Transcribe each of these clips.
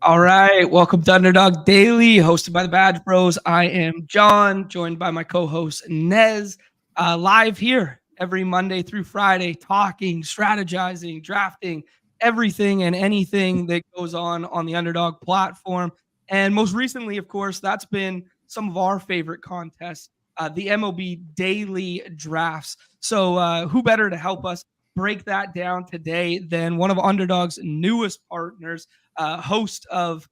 All right, welcome to Underdog Daily, hosted by the BadgeBros. I am Jon, joined by my co-host Nez, live here every Monday through Friday, talking, strategizing, drafting, everything and anything that goes on the Underdog platform. And most recently, of course, that's been some of our favorite contests, the MLB Daily Drafts. So, who better to help us break that down today than one of Underdog's newest partners? Host of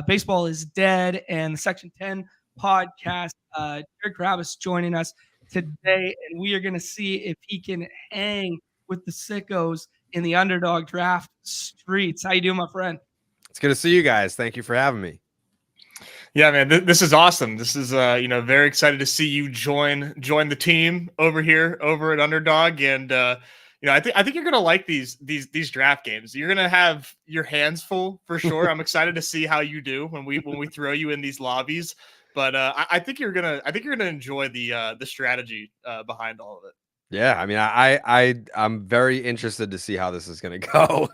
Baseball is Dead and the Section 10 podcast, Carrabis, joining us today. And we are going to see if he can hang with the sickos in the Underdog draft streets. How you doing, my friend? It's good to see you guys. Thank you for having me. Yeah, man, this is awesome. This is very excited to see you join the team over here over at Underdog, and I think you're gonna like these draft games. You're gonna have your hands full for sure. I'm excited to see how you do when we throw you in these lobbies. But I think you're gonna enjoy the strategy behind all of it. Yeah, I mean, I'm very interested to see how this is gonna go.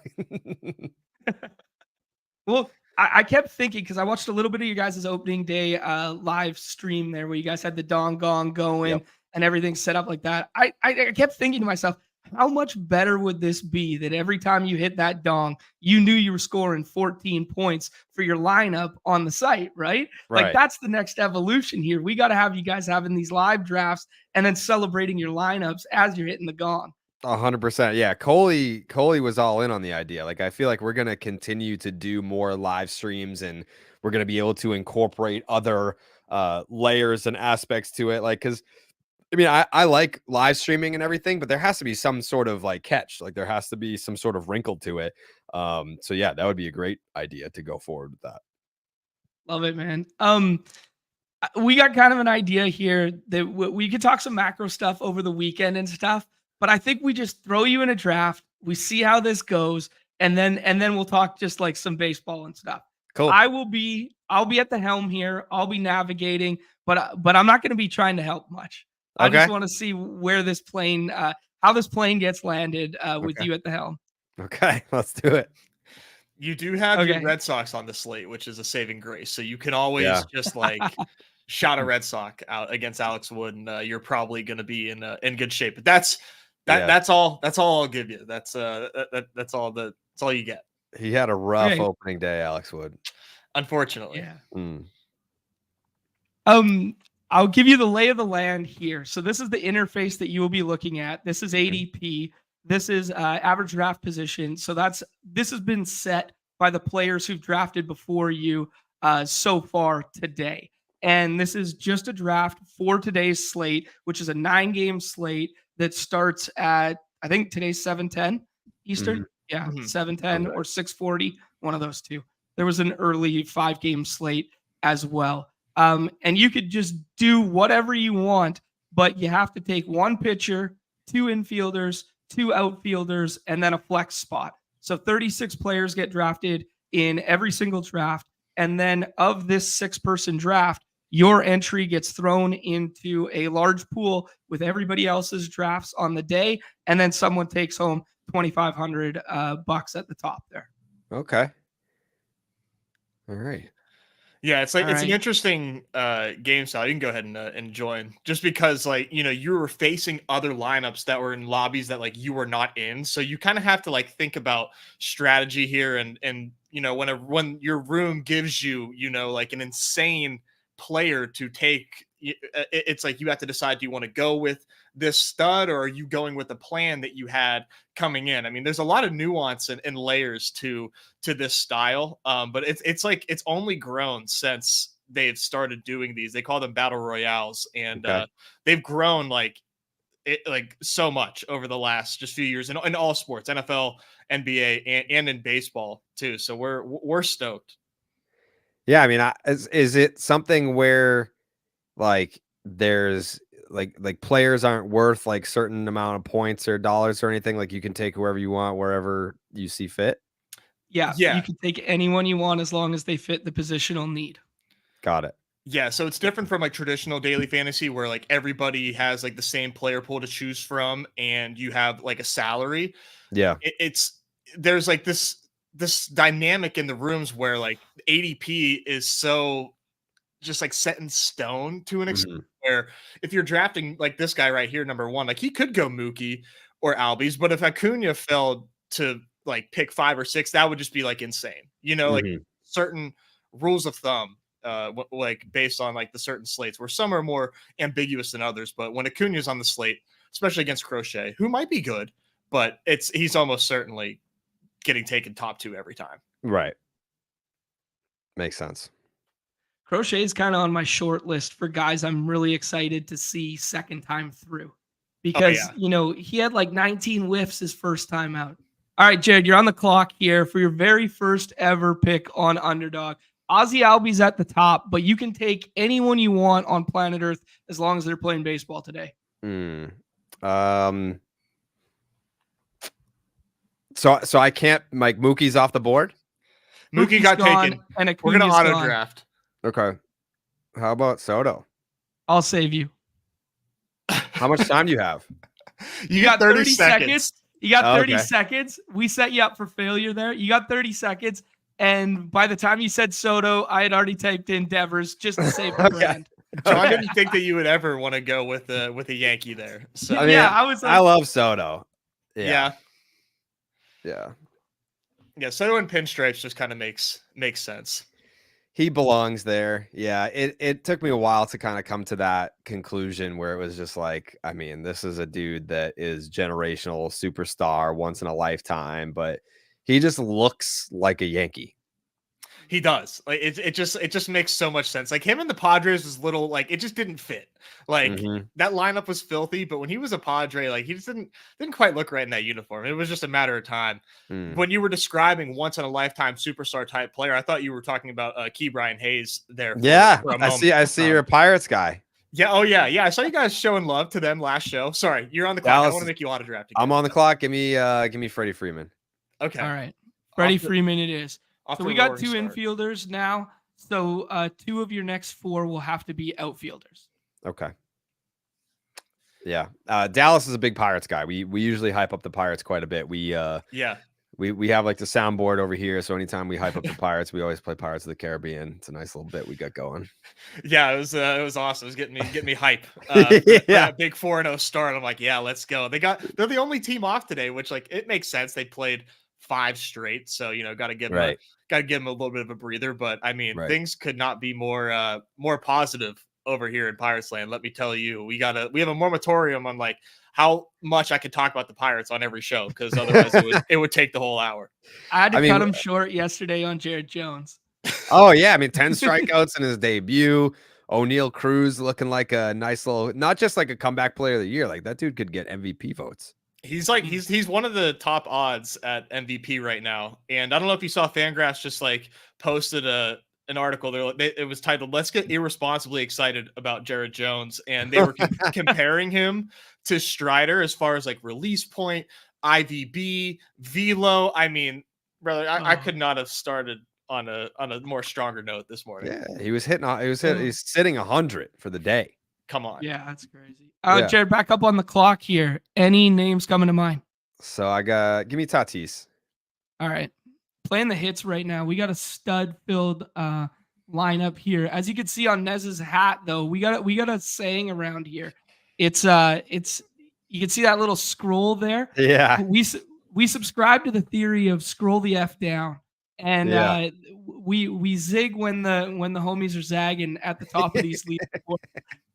Well, I kept thinking because I watched a little bit of you guys' opening day live stream there where you guys had the dong gong going and everything set up like that. I kept thinking to myself, how much better would this be that every time you hit that dong, you knew you were scoring 14 points for your lineup on the site, right? Like that's the next evolution here. We got to have you guys having these live drafts and then celebrating your lineups as you're hitting the gong. 100%. Yeah, Coley was all in on the idea. Like, I feel like we're gonna continue to do more live streams, and we're gonna be able to incorporate other layers and aspects to it. Like, because I mean, I like live streaming and everything, but there has to be some sort of like catch. Like, there has to be some sort of wrinkle to it. So yeah, that would be a great idea to go forward with that. Love it, man. We got kind of an idea here that we could talk some macro stuff over the weekend and stuff, but I think we just throw you in a draft. We see how this goes, and then we'll talk just like some baseball and stuff. Cool. I'll be at the helm here. I'll be navigating, but I'm not going to be trying to help much. I just want to see where this plane, how this plane gets landed with you at the helm. Okay, let's do it. You do have your Red Sox on the slate, which is a saving grace. So you can always just like shout a Red Sox out against Alex Wood, and you're probably going to be in good shape. But that's all I'll give you. That's all you get. He had a rough opening day, Alex Wood. Unfortunately. Yeah. I'll give you the lay of the land here. So this is the interface that you will be looking at. This is ADP. This is average draft position. So this has been set by the players who've drafted before you so far today. And this is just a draft for today's slate, which is a 9-game slate that starts at, I think today's 7:10 Eastern. Mm-hmm. Yeah, 7:10 or 6:40, one of those two. There was an early 5-game slate as well. And you could just do whatever you want, but you have to take one pitcher, 2 infielders, 2 outfielders, and then a flex spot. So 36 players get drafted in every single draft. And then of this 6-person draft, your entry gets thrown into a large pool with everybody else's drafts on the day. And then someone takes home $2,500 bucks at the top there. Okay. All right. Yeah, it's an interesting game style. You can go ahead and join, just because you were facing other lineups that were in lobbies that you were not in, so you kind of have to think about strategy here, and when your room gives you an insane player to take, it's like you have to decide, do you want to go with this stud, or are you going with the plan that you had coming in? I mean, there's a lot of nuance and layers to this style, but it's only grown since they've started doing these. They call them battle royales, and they've grown so much over the last just few years in all sports, NFL, NBA, and in baseball too. So we're stoked. Yeah, I mean, is it something where there's players aren't worth certain amount of points or dollars or anything? Like, you can take whoever you want wherever you see fit. Yeah, you can take anyone you want as long as they fit the positional need. Got it. Yeah, so it's different from traditional daily fantasy where everybody has the same player pool to choose from, and you have a salary. Yeah, There's this this dynamic in the rooms where like ADP is so just like set in stone to an extent where if you're drafting like this guy right here, number 1, like he could go Mookie or Albies, but if Acuna fell to like pick 5 or 6, that would just be like insane, like certain rules of thumb, like based on like the certain slates where some are more ambiguous than others. But when Acuna's on the slate, especially against Crochet, who might be good, but he's almost certainly getting taken top 2 every time. Right. Makes sense. Crochet is kind of on my short list for guys I'm really excited to see second time through because, he had like 19 whiffs his first time out. All right, Jared, you're on the clock here for your very first ever pick on Underdog. Ozzy Albies at the top, but you can take anyone you want on planet Earth as long as they're playing baseball today. So I can't, like, Mookie's off the board? Mookie got taken. And we're going to auto draft. Okay. How about Soto? I'll save you. How much time do you have? You got 30 seconds. You got 30 seconds. We set you up for failure there. You got 30 seconds. And by the time you said Soto, I had already typed in Devers just to save the brand. John didn't think that you would ever want to go with a Yankee there. So I mean, I was like, I love Soto. Yeah. Soto in pinstripes just kind of makes sense. He belongs there. Yeah. It took me a while to kind of come to that conclusion where it was just like, I mean, this is a dude that is generational superstar once in a lifetime, but he just looks like a Yankee. He does. Like it just makes so much sense. Like him and the Padres was little, like it just didn't fit. Like that lineup was filthy, but when he was a Padre, like he just didn't quite look right in that uniform. It was just a matter of time. When you were describing once in a lifetime superstar type player, I thought you were talking about Ke'Bryan Hayes there. For I see you're a Pirates guy. Yeah. Oh yeah. Yeah. I saw you guys showing love to them last show. Sorry, you're on the clock. I want to make you auto draft again. I'm on the clock. Give me Freddie Freeman. Okay. All right. Freddie Freeman it is. So we got 2 infielders now. So 2 of your next 4 will have to be outfielders. Okay. Yeah. Dallas is a big Pirates guy. We usually hype up the Pirates quite a bit. We have like the soundboard over here. So anytime we hype up the Pirates, we always play Pirates of the Caribbean. It's a nice little bit we got going. Yeah, it was awesome. It was getting me hype. That big 4-0 start. I'm like, yeah, let's go. They're the only team off today, which like it makes sense. They played 5 straight, so got to give them a little bit of a breather. But I mean, things could not be more positive over here in Pirates land. Let me tell you, we have a moratorium on like how much I could talk about the Pirates on every show, because otherwise it would take the whole hour. I had to cut him short yesterday on Jared Jones. Oh yeah, I mean 10 strikeouts in his debut. O'Neal Cruz looking like a nice little, not just like a comeback player of the year. Like that dude could get MVP votes. He's like he's one of the top odds at MVP right now. And I don't know if you saw Fangraphs just like posted an article there. It was titled "Let's Get Irresponsibly Excited About Jared Jones," and they were comparing him to Strider as far as like release point, IVB, velo. I mean, brother, I could not have started on a more stronger note this morning. Yeah, he was he's sitting 100 for the day. Come on. Yeah, that's crazy. Jared, back up on the clock here. Any names coming to mind? So give me Tatis. All right. Playing the hits right now. We got a stud-filled lineup here. As you can see on Nez's hat, though, we got a saying around here. It's you can see that little scroll there. Yeah. We subscribe to the theory of scroll the F down. And we zig when the homies are zagging at the top of these leads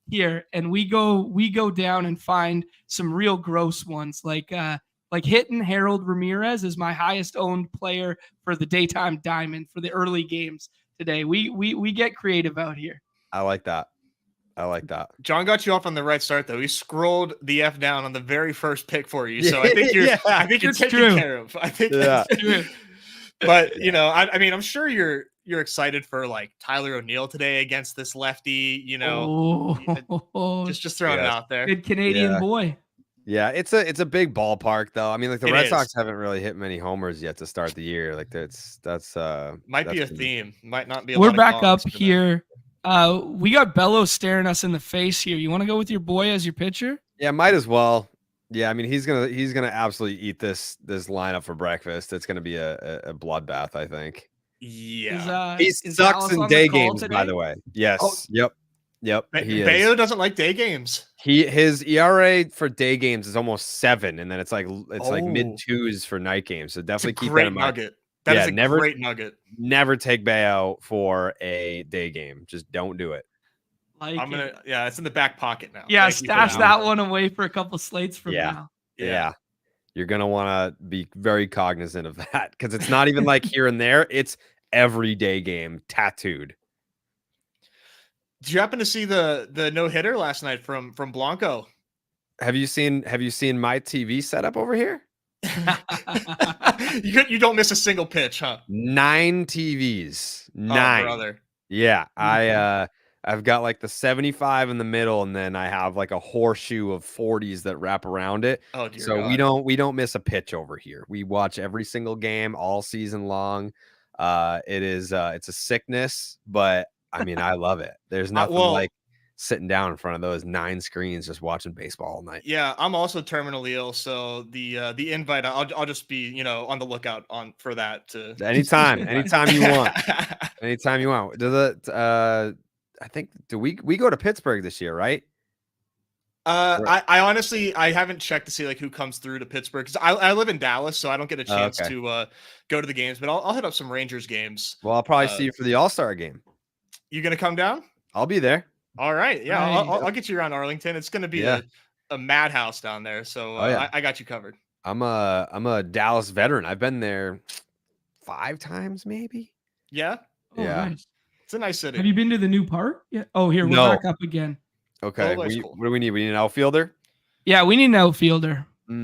here, and we go down and find some real gross ones like hitting Harold Ramirez is my highest owned player for the daytime diamond for the early games today. We get creative out here. I like that. John got you off on the right start though. He scrolled the F down on the very first pick for you, so I think you're taken care of. I think that's true. But I mean, I'm sure you're excited for like Tyler O'Neill today against this lefty. Just throwing it out there. Good Canadian boy. Yeah, it's a big ballpark though. I mean, like the Red Sox haven't really hit many homers yet to start the year. Like that's might be a theme. Might not be. We're back up here. We got Bello staring us in the face here. You want to go with your boy as your pitcher? Yeah, might as well. Yeah, I mean he's gonna absolutely eat this lineup for breakfast. It's gonna be a bloodbath, I think. Yeah. He Is sucks Dallas in on the day call games, today? by the way. Yes. Oh. Yep. He is. Bayo doesn't like day games. His ERA for day games is almost 7, and then it's like mid 2s for night games. So definitely keep that in mind. Nugget. That is a great nugget. Never take Bayo for a day game. Just don't do it. It's in the back pocket now. Yeah, stash that one away for a couple slates from now. Yeah. You're going to want to be very cognizant of that because it's not even like here and there. It's every day game tattooed. Did you happen to see the no-hitter last night from Blanco? Have you seen my TV setup over here? You don't miss a single pitch, huh? 9 TVs. 9. Oh, brother. Yeah, I've got like the 75 in the middle, and then I have like a horseshoe of 40s that wrap around it. Oh, dear so God. we don't miss a pitch over here. We watch every single game all season long. It's a sickness, but I mean I love it. There's nothing like sitting down in front of those 9 screens just watching baseball all night. Yeah, I'm also terminally ill, so the invite I'll just be on the lookout for that. Anytime you want. Anytime you want. I think we go to Pittsburgh this year, right? I honestly haven't checked to see like who comes through to Pittsburgh because I live in Dallas, so I don't get a chance to go to the games. But I'll hit up some Rangers games. Well, I'll probably see you for the All-Star game. You gonna come down? I'll be there. All right, yeah, I'll get you around Arlington. It's gonna be a madhouse down there, so I got you covered. I'm a Dallas veteran. I've been there 5 times, maybe. Yeah. Oh, yeah. Nice. It's a nice city. Have you been to the new park? Yeah. Oh, here we're back up again. Okay. What do we need? We need an outfielder. Yeah, we need an outfielder. Give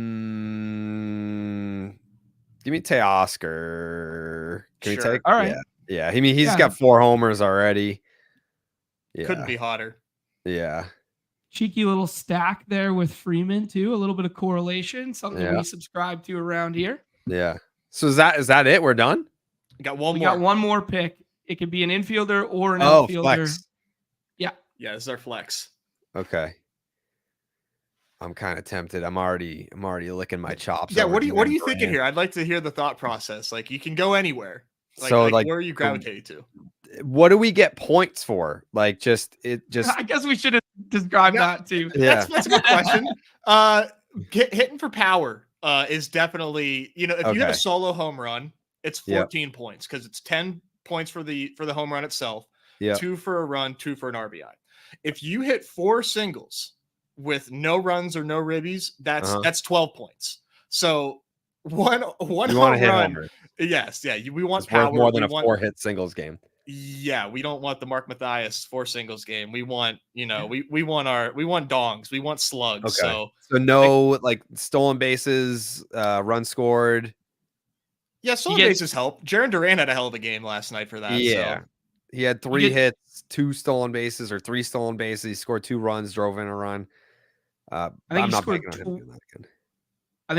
me Teoscar. Can we take? All right. Yeah. I mean, he's got 4 homers already. Yeah. Couldn't be hotter. Yeah. Cheeky little stack there with Freeman too. A little bit of correlation, something we subscribe to around here. Yeah. So is that it? We're done. We got one more. Got one more pick. It could be an infielder or an outfielder. Flex. Yeah, this is our flex. Okay. I'm kind of tempted. I'm already licking my chops. Yeah, what are you thinking here? I'd like to hear the thought process. Like you can go anywhere. Like where are you gravitating to? What do we get points for? Like just I guess we should have described that too. Yeah. That's a good question. Hitting for power is definitely, if you hit a solo home run, it's 14 points because it's 10 points for the home run itself, 2 for a run, 2 for an RBI. If you hit 4 singles with no runs or no ribbies, that's 12 points. So one home run. Yes, we want power more than a 4-hit singles game. Yeah, we don't want the Mark Mathias 4 singles game. We want, we want dongs, we want slugs. Okay. So no stolen bases, run scored. Yeah, stolen bases help. Jaron Duran had a hell of a game last night for that. Yeah. So. He had 3 hits, 2 stolen bases, or 3 stolen bases. He scored 2 runs, drove in a run. I think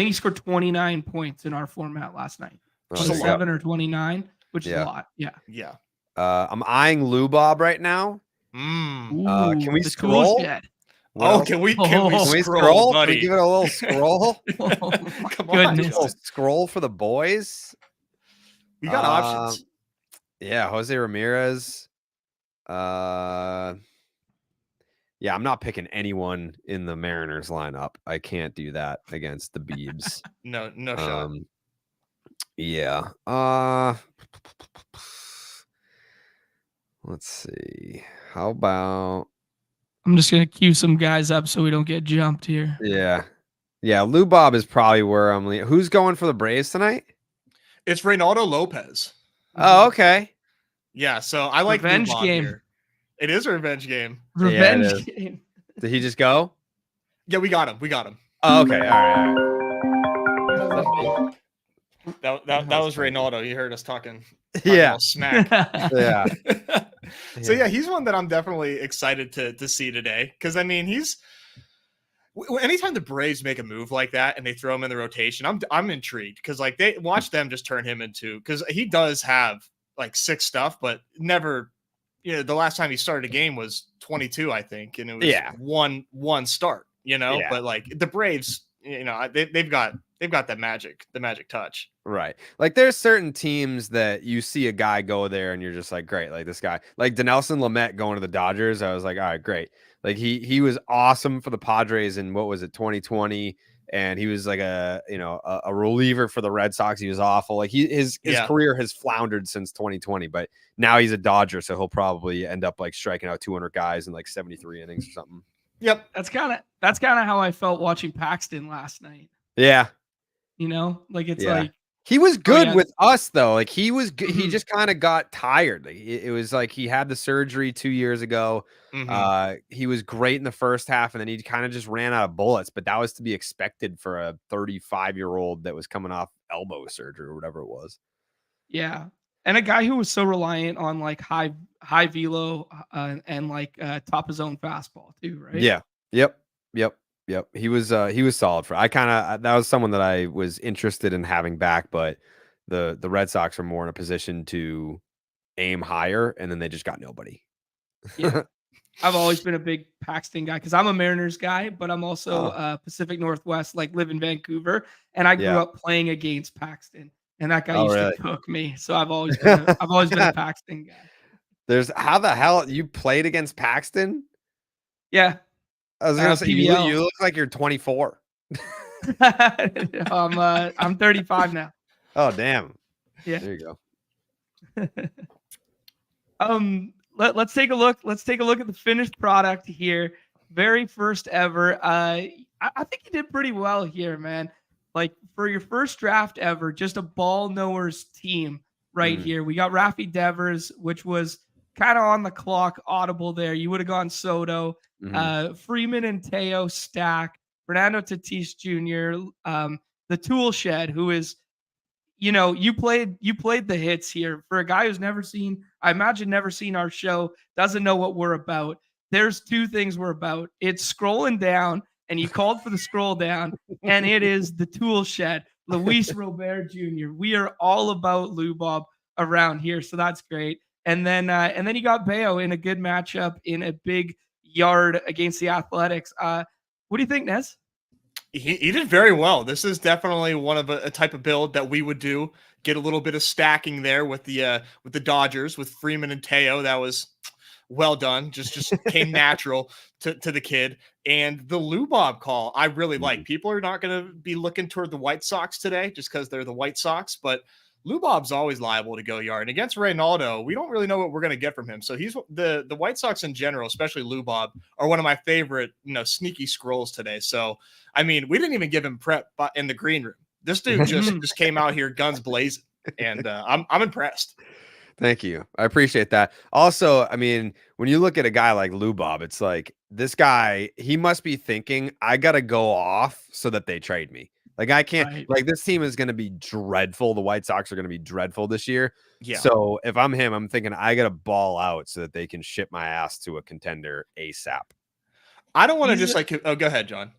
he scored 29 points in our format last night. 7 or 29, which is a lot. Yeah. I'm eyeing Lou Bob right now. Can we scroll? Can we scroll? Buddy? Can we give it a little scroll? Come on, goodness. A little scroll for the boys. We got options. Yeah, Jose Ramirez. Yeah, I'm not picking anyone in the Mariners lineup. I can't do that against the Beebs. No shot. Yeah. Let's see. How about I'm just gonna queue some guys up so we don't get jumped here. Yeah. Lou Bob is probably where I'm leaning. Who's going for the Braves tonight? It's Reynaldo Lopez. Oh, okay. Yeah, so I like revenge game. Here. It is a revenge game. Revenge game. Did he just go? Yeah, we got him. Oh, okay. All right. That was Reynaldo. You heard us talking smack. Yeah. So yeah, he's one that I'm definitely excited to see today because I mean anytime the Braves make a move like that and they throw him in the rotation, I'm intrigued because they watch them just turn him into because he does have 6 stuff, but never. The last time he started a game was 22, I think, and it was one start. But the Braves, they've got the magic touch. Right. Like there's certain teams that you see a guy go there and you're just like, great. Like this guy, like Dinelson Lamet going to the Dodgers. I was like, all right, great. Like he was awesome for the Padres in what was it, 2020. And he was like a reliever for the Red Sox. He was awful. Like his career has floundered since 2020, but now he's a Dodger. So he'll probably end up like striking out 200 guys in like 73 innings or something. Yep. That's kind of how I felt watching Paxton last night. Yeah. Like it's like, he was good with us though. Like he was good. He just kind of got tired. Like it was like he had the surgery 2 years ago. He was great in the first half and then he kind of just ran out of bullets, but that was to be expected for a 35-year-old that was coming off elbow surgery or whatever it was. Yeah. And a guy who was so reliant on like high velo and like top of zone fastball too, right? Yeah. Yep. He was solid for. That was someone that I was interested in having back, but the Red Sox were more in a position to aim higher, and then they just got nobody. Yeah, I've always been a big Paxton guy because I'm a Mariners guy, but I'm also Pacific Northwest, like live in Vancouver, and I grew up playing against Paxton, and that guy used to cook me. So I've always been a Paxton guy. How the hell you played against Paxton? Yeah. I was gonna say you look like you're 24. I'm 35 now. Oh damn. Yeah. There you go. Let's take a look. Let's take a look at the finished product here. Very first ever. I think you did pretty well here, man. Like for your first draft ever, just a ball knowers team right here. We got Rafi Devers, which was kind of on the clock, audible there. You would have gone Soto. Freeman and Teo stack, Fernando Tatis Jr., the Tool Shed, who is, you played the hits here. For a guy who's never seen our show, doesn't know what we're about. There's two things we're about. It's scrolling down, and you called for the scroll down, and it is the Tool Shed, Luis Robert Jr. We are all about Lou Bob around here, so that's great. And then you got Bayo in a good matchup in a big yard against the Athletics. What do you think, Nez? He did very well. This is definitely one of a type of build that we would do. Get a little bit of stacking there with the Dodgers with Freeman and Teo. That was well done. Just came natural to the kid. And the Lou Bob call, I really like. People are not going to be looking toward the White Sox today just because they're the White Sox, but Lou Bob's always liable to go yard. And against Reynaldo, we don't really know what we're going to get from him. So he's the White Sox in general, especially Lou Bob, are one of my favorite, sneaky scrolls today. So, I mean, we didn't even give him prep in the green room. This dude just came out here guns blazing, and I'm impressed. Thank you. I appreciate that. Also, I mean, when you look at a guy like Lou Bob, it's like this guy, he must be thinking, I got to go off so that they trade me. Like I can't like this team is going to be dreadful. The White Sox are going to be dreadful this year. Yeah. So if I'm him, I'm thinking I got to ball out so that they can ship my ass to a contender ASAP. I don't want to just go ahead, John.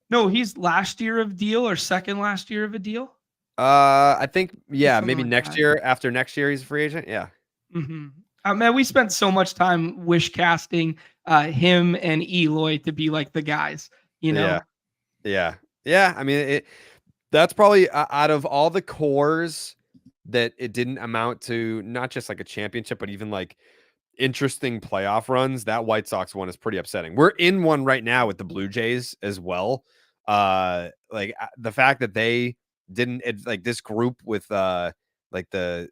No, he's last year of deal or second last year of a deal. I think maybe like next year. After next year, he's a free agent. Yeah. Man, we spent so much time wish casting him and Eloy to be like the guys. Yeah. I mean, that's probably out of all the cores that it didn't amount to not just like a championship, but even like interesting playoff runs. That White Sox one is pretty upsetting. We're in one right now with the Blue Jays as well. Like the fact that they didn't like this group with like the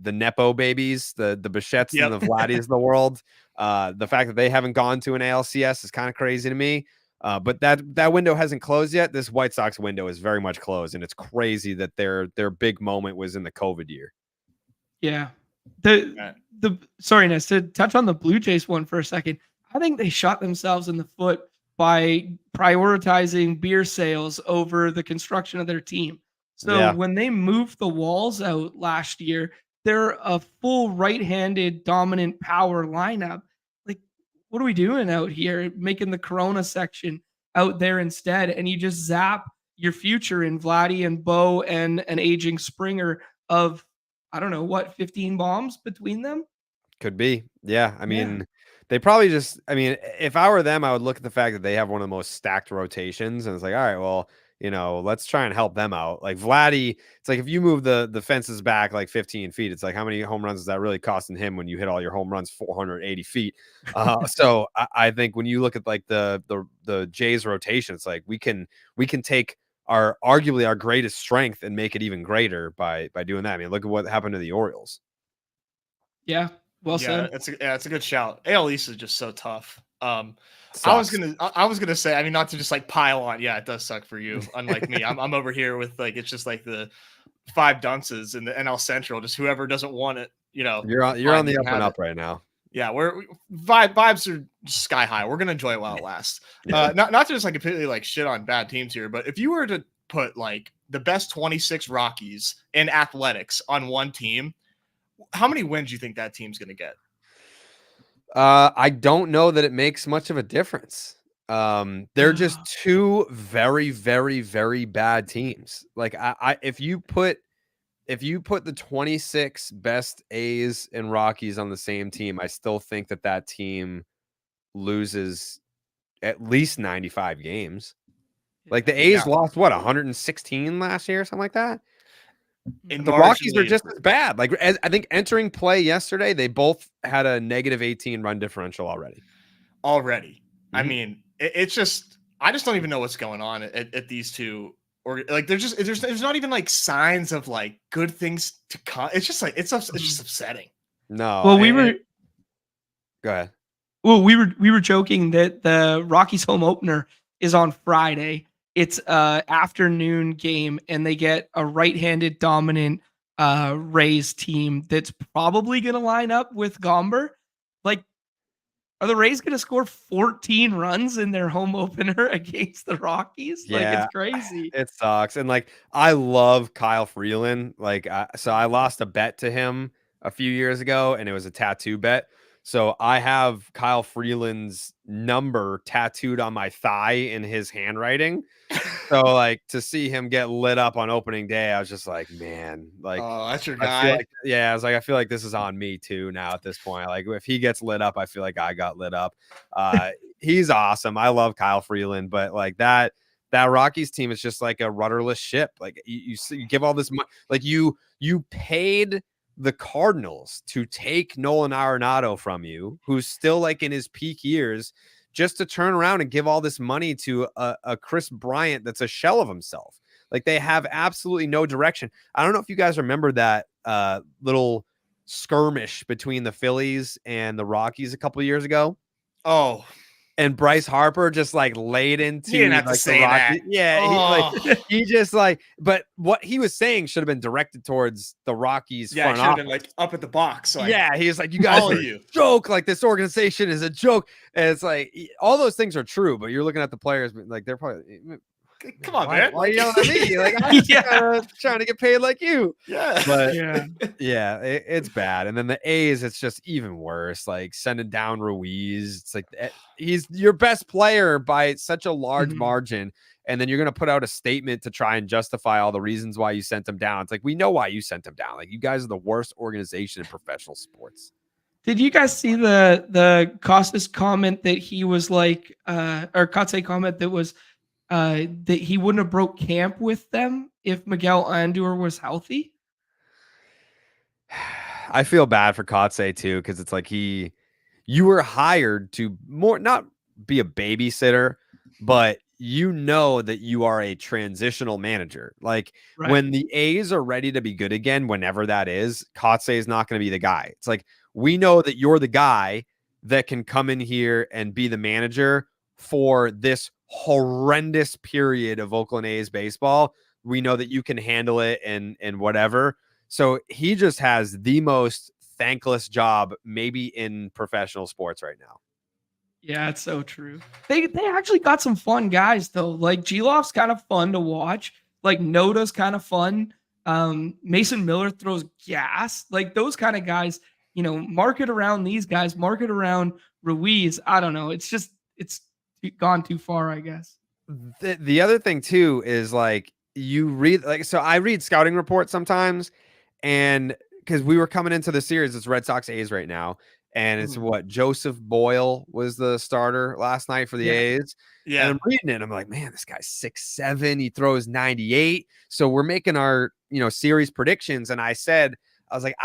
Nepo babies, the Bichettes and the Vladdies of the world. The fact that they haven't gone to an ALCS is kind of crazy to me. But that window hasn't closed yet. This White Sox window is very much closed, and it's crazy that their big moment was in the COVID year. Yeah. Sorry, Ness, to touch on the Blue Jays one for a second. I think they shot themselves in the foot by prioritizing beer sales over the construction of their team. So when they moved the walls out last year, they're a full right-handed dominant power lineup. What are we doing out here? Making the Corona section out there instead. And you just zap your future in Vladdy and Bo and an aging Springer of, I don't know, 15 bombs between them? Could be. Yeah. I mean, they probably just, I mean, if I were them, I would look at the fact that they have one of the most stacked rotations, and it's like, all right, well, let's try and help them out. Like Vladdy, it's like if you move the fences back like 15 feet, it's like how many home runs is that really costing him when you hit all your home runs 480 feet? So I think when you look at like the Jays rotation, it's like we can take arguably our greatest strength and make it even greater by doing that. I mean, look at what happened to the Orioles. Yeah. Well said. It's a good shout. AL East is just so tough. I was gonna say, I mean, not to just like pile on. Yeah, it does suck for you. Unlike me, I'm over here with like it's just like the 5 dunces in the NL Central. Just whoever doesn't want it, You're on the up and up right now. Yeah, vibes are sky high. We're gonna enjoy it while it lasts. Yeah. Not to just like completely like shit on bad teams here, but if you were to put like the best 26 Rockies in athletics on one team, how many wins do you think that team's gonna get? I don't know that it makes much of a difference. They're just 2 very, very, very bad teams. Like if you put the 26 best A's and Rockies on the same team, I still think that team loses at least 95 games. Like the A's lost 116 last year, something like that. And the Rockies are just as bad. Like I think entering play yesterday, they both had a negative 18 run differential already. Mm-hmm. I mean, it's just I just don't even know what's going on at these two. Or like there's not even like signs of like good things to come. It's just like it's just upsetting. No. Well, go ahead. Well, we were joking that the Rockies home opener is on Friday. It's afternoon game, and they get a right-handed dominant Rays team that's probably going to line up with Gomber. Like, are the Rays going to score 14 runs in their home opener against the Rockies? Yeah, like, it's crazy. It sucks. And like, I love Kyle Freeland. Like, so I lost a bet to him a few years ago, and it was a tattoo bet. So I have Kyle Freeland's number tattooed on my thigh in his handwriting. So like to see him get lit up on opening day, I was just like, man, like, oh, that's your guy. I was like, I feel like this is on me too now at this point. Like if he gets lit up, I feel like I got lit up. He's awesome. I love Kyle Freeland, but like that Rockies team is just like a rudderless ship. Like you give all this money, like you paid the Cardinals to take Nolan Arenado from you, who's still like in his peak years, just to turn around and give all this money to a Chris Bryant that's a shell of himself. Like they have absolutely no direction. I don't know if you guys remember that little skirmish between the Phillies and the Rockies a couple of years ago. Oh, and Bryce Harper just like laid into he didn't have like, to say that. Yeah, he just like, but what he was saying should have been directed towards the Rockies. Yeah, it should have been like up at the box. Like, yeah, he was like, you guys are a joke. Like this organization is a joke. And it's like all those things are true, but you're looking at the players like they're probably. Come on, man. Why are you yelling at me? Like I'm trying to get paid like you. Yeah. But it's bad. And then the A's, it's just even worse. Like sending down Ruiz. It's like he's your best player by such a large margin. And then you're going to put out a statement to try and justify all the reasons why you sent him down. It's like, we know why you sent him down. Like you guys are the worst organization in professional sports. Did you guys see the Costas comment that he was like, or Katse comment that was, that he wouldn't have broke camp with them if Miguel Andujar was healthy? I feel bad for Kotze too, because it's like you were hired to not be a babysitter, but you know that you are a transitional manager. Like when the A's are ready to be good again, whenever that is, Kotze is not going to be the guy. It's like we know that you're the guy that can come in here and be the manager for this horrendous period of Oakland A's baseball. We know that you can handle it and whatever. So he just has the most thankless job maybe in professional sports right now. Yeah, it's so true. They actually got some fun guys though. Like Geloff's kind of fun to watch. Like Noda's kind of fun. Mason Miller throws gas. Like those kind of guys, market around these guys, market around Ruiz. I don't know. It's gone too far, I guess. The other thing too is like you read so I read scouting reports sometimes, and because we were coming into the series, it's Red Sox A's right now, and it's what Joseph Boyle was the starter last night for the A's. Yeah. And I'm reading it. And I'm like, man, this guy's 6'7". He throws 98. So we're making our, series predictions. And I was like,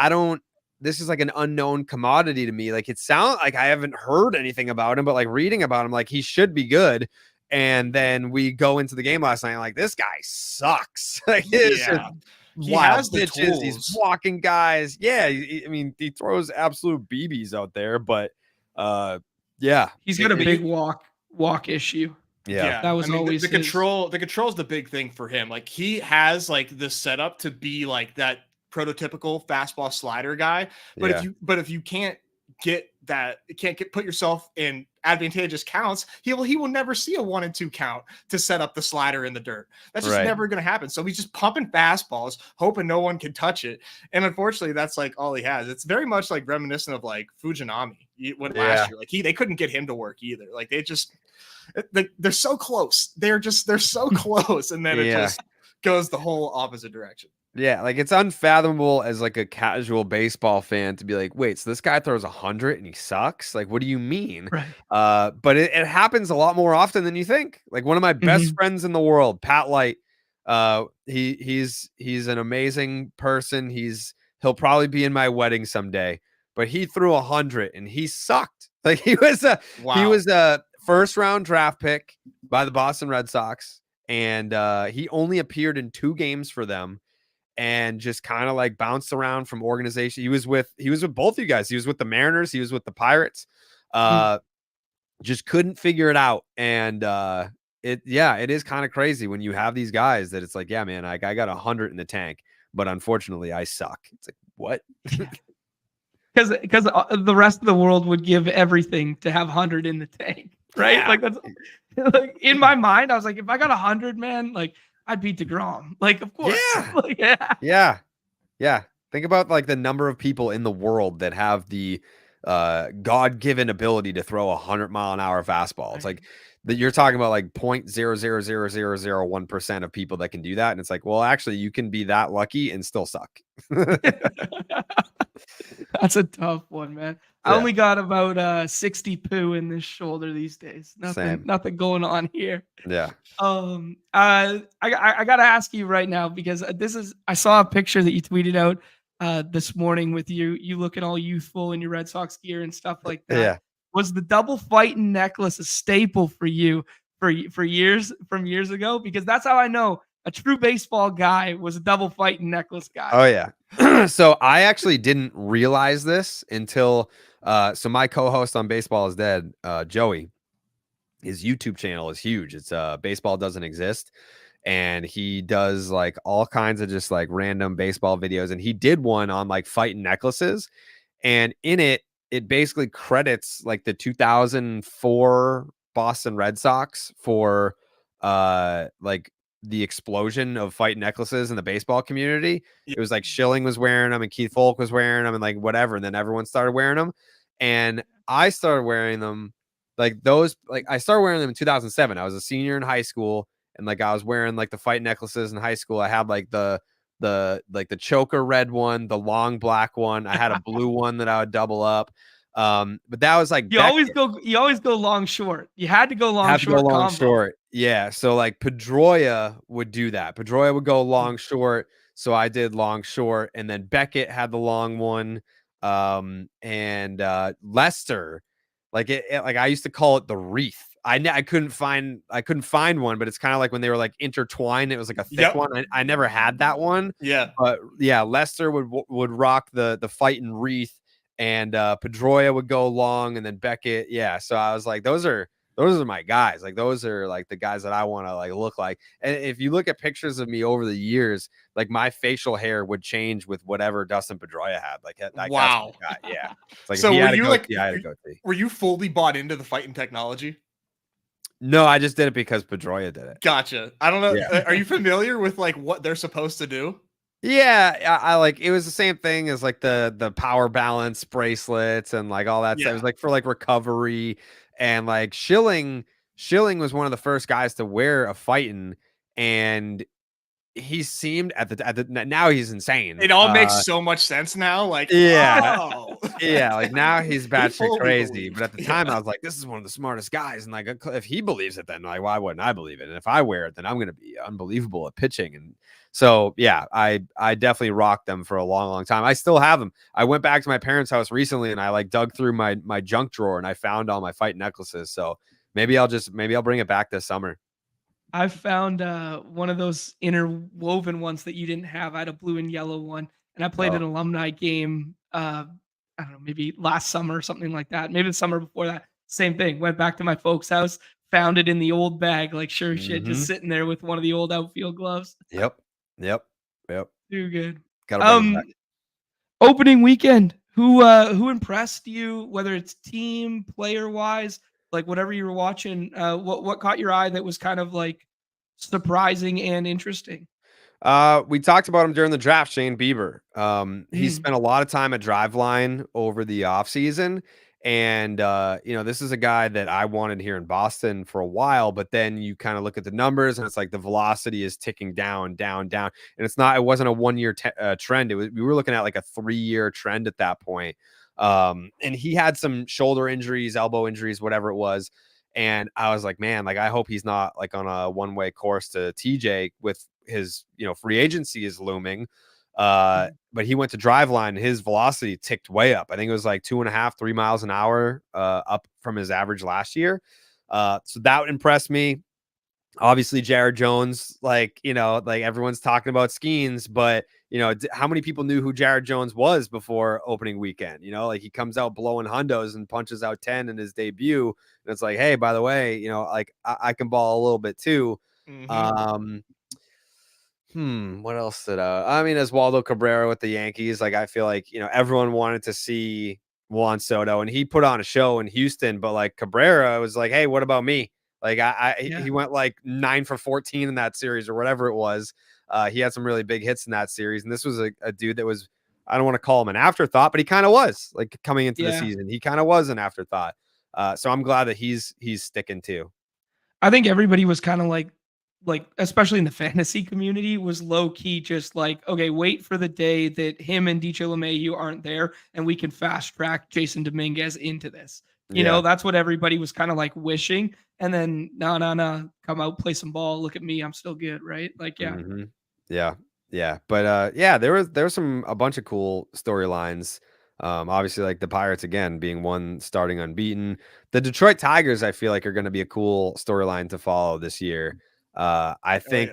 this is like an unknown commodity to me. Like, it sounds like I haven't heard anything about him, but like reading about him, like he should be good. And then we go into the game last night, like, this guy sucks. Like, he has the pitches, tools. He's walking guys. Yeah, I mean, he throws absolute BBs out there, but he's got a big walk issue. Yeah, that was always the control. The control is the big thing for him. Like, he has like the setup to be like that prototypical fastball slider guy. But if you can't get that, put yourself in advantageous counts, he will never see a 1 and 2 count to set up the slider in the dirt. That's just never going to happen. So he's just pumping fastballs, hoping no one can touch it. And unfortunately, that's like all he has. It's very much like reminiscent of like Fujinami last year. Like they couldn't get him to work either. Like they're so close. They're so close, and then it just goes the whole opposite direction. Yeah, like it's unfathomable as like a casual baseball fan to be like, wait, so this guy throws 100 and he sucks? Like, what do you mean? Right. But it happens a lot more often than you think. Like one of my best friends in the world, Pat Light, he's an amazing person. He'll probably be in my wedding someday, but he threw 100 and he sucked. Like he was a first round draft pick by the Boston Red Sox, and he only appeared in 2 games for them. And just kind of like bounced around from organization. He was with both of you guys. He was with the Mariners. He was with the Pirates. Just couldn't figure it out. And it is kind of crazy when you have these guys that it's like, yeah, man, I got 100 in the tank, but unfortunately I suck. It's like, what? Because the rest of the world would give everything to have 100 in the tank, right? Yeah. Like that's like in my mind, I was like, if I got 100, man, like I'd beat DeGrom. Like, of course. Yeah. Yeah. Think about like the number of people in the world that have the God-given ability to throw 100-mile-an-hour fastball. It's like that you're talking about like 0.0000001% of people that can do that. And it's like, well, actually, you can be that lucky and still suck. That's a tough one, man. I only got about 60 poo in this shoulder these days. Nothing going on here. Yeah. I gotta ask you right now, because I saw a picture that you tweeted out this morning with you looking all youthful in your Red Sox gear and stuff like that. Yeah. Was the double fighting necklace a staple for you from years ago? Because that's how I know a true baseball guy was a double fighting necklace guy. Oh yeah. So I actually didn't realize this until so my co-host on Baseball is Dead, Joey, his YouTube channel is huge. It's Baseball Doesn't Exist, and he does like all kinds of just like random baseball videos, and he did one on like fighting necklaces, and in it basically credits like the 2004 Boston Red Sox for like the explosion of fight necklaces in the baseball community. It was like Schilling was wearing them and Keith Folk was wearing them and like whatever. And then everyone started wearing them. And I started wearing them like those, like I started wearing them in 2007. I was a senior in high school, and like I was wearing like the fight necklaces in high school. I had like the choker red one, the long black one. I had a blue one that I would double up. But that was like you always go long short. You had to go long short. Yeah. So like Pedroia would do that. Pedroia would go long short. So I did long short, and then Beckett had the long one. And Lester, like like I used to call it the wreath. I couldn't find one, but it's kind of like when they were like intertwined. It was like a thick one. I never had that one. Yeah. But yeah, Lester would rock the fighting wreath, and Pedroia would go long, and then Beckett. Yeah. So I was like, those are my guys. Like those are like the guys that I want to like look like. And if you look at pictures of me over the years, like my facial hair would change with whatever Dustin Pedroia had. Like that. Wow. Yeah. It's like so were you like? Were you fully bought into the fighting technology? No, I just did it because Pedroia did it. Gotcha. I don't know. Yeah. Are you familiar with like what they're supposed to do? Yeah, I like it was the same thing as like the power balance bracelets and like all that stuff. It was like for like recovery, and like Schilling was one of the first guys to wear a fighting, and he seemed at the now he's insane. It all makes so much sense now. Like, yeah, oh. yeah. Like now he's batshit crazy. But at the time, yeah. I was like, this is one of the smartest guys. And like, if he believes it, then like, why wouldn't I believe it? And if I wear it, then I'm gonna be unbelievable at pitching. And so yeah, I definitely rocked them for a long, long time. I still have them. I went back to my parents' house recently, and I like dug through my junk drawer, and I found all my fight necklaces. So maybe I'll bring it back this summer. I found one of those interwoven ones that you didn't have. I had a blue and yellow one, and I played an alumni game. I don't know, maybe last summer or something like that. Maybe the summer before that. Same thing. Went back to my folks' house, found it in the old bag, like sure shit, just sitting there with one of the old outfield gloves. Yep. Too good. Gotta bring it back. Opening weekend. Who impressed you? Whether it's team, player wise, like whatever you were watching. What caught your eye that was kind of like surprising and interesting? We talked about him during the draft, Shane Bieber. He spent a lot of time at Driveline over the offseason. And this is a guy that I wanted here in Boston for a while, but then you kind of look at the numbers and it's like the velocity is ticking down. And it wasn't a 1-year trend. We were looking at like a 3-year trend at that point. And he had some shoulder injuries, elbow injuries, whatever it was. And I was like, man, like, I hope he's not like on a one-way course to TJ with his, free agency is looming. But he went to Driveline and his velocity ticked way up. I think it was like 2.5, 3 miles an hour up from his average last year. So that impressed me. Obviously, Jared Jones, like everyone's talking about Skeens, but how many people knew who Jared Jones was before opening weekend? Like he comes out blowing hundos and punches out 10 in his debut. And it's like, hey, by the way, like I can ball a little bit too. What else did as Waldo Cabrera with the Yankees, like I feel like everyone wanted to see Juan Soto and he put on a show in Houston, but like Cabrera was like, hey, what about me? Like he went like 9 for 14 in that series or whatever it was. He had some really big hits in that series, and this was a dude that was, I don't want to call him an afterthought, but he kind of was like coming into the season. He kind of was an afterthought. So I'm glad that he's sticking too. I think everybody was kind of like especially in the fantasy community was low key just like, okay, wait for the day that him and DJ LeMahieu aren't there and we can fast track Jason Dominguez into this. You know, that's what everybody was kind of like wishing. And then no, come out, play some ball. Look at me, I'm still good, right? Like, yeah. But there was a bunch of cool storylines. Obviously, like the Pirates again being one starting unbeaten. The Detroit Tigers, I feel like, are going to be a cool storyline to follow this year. I think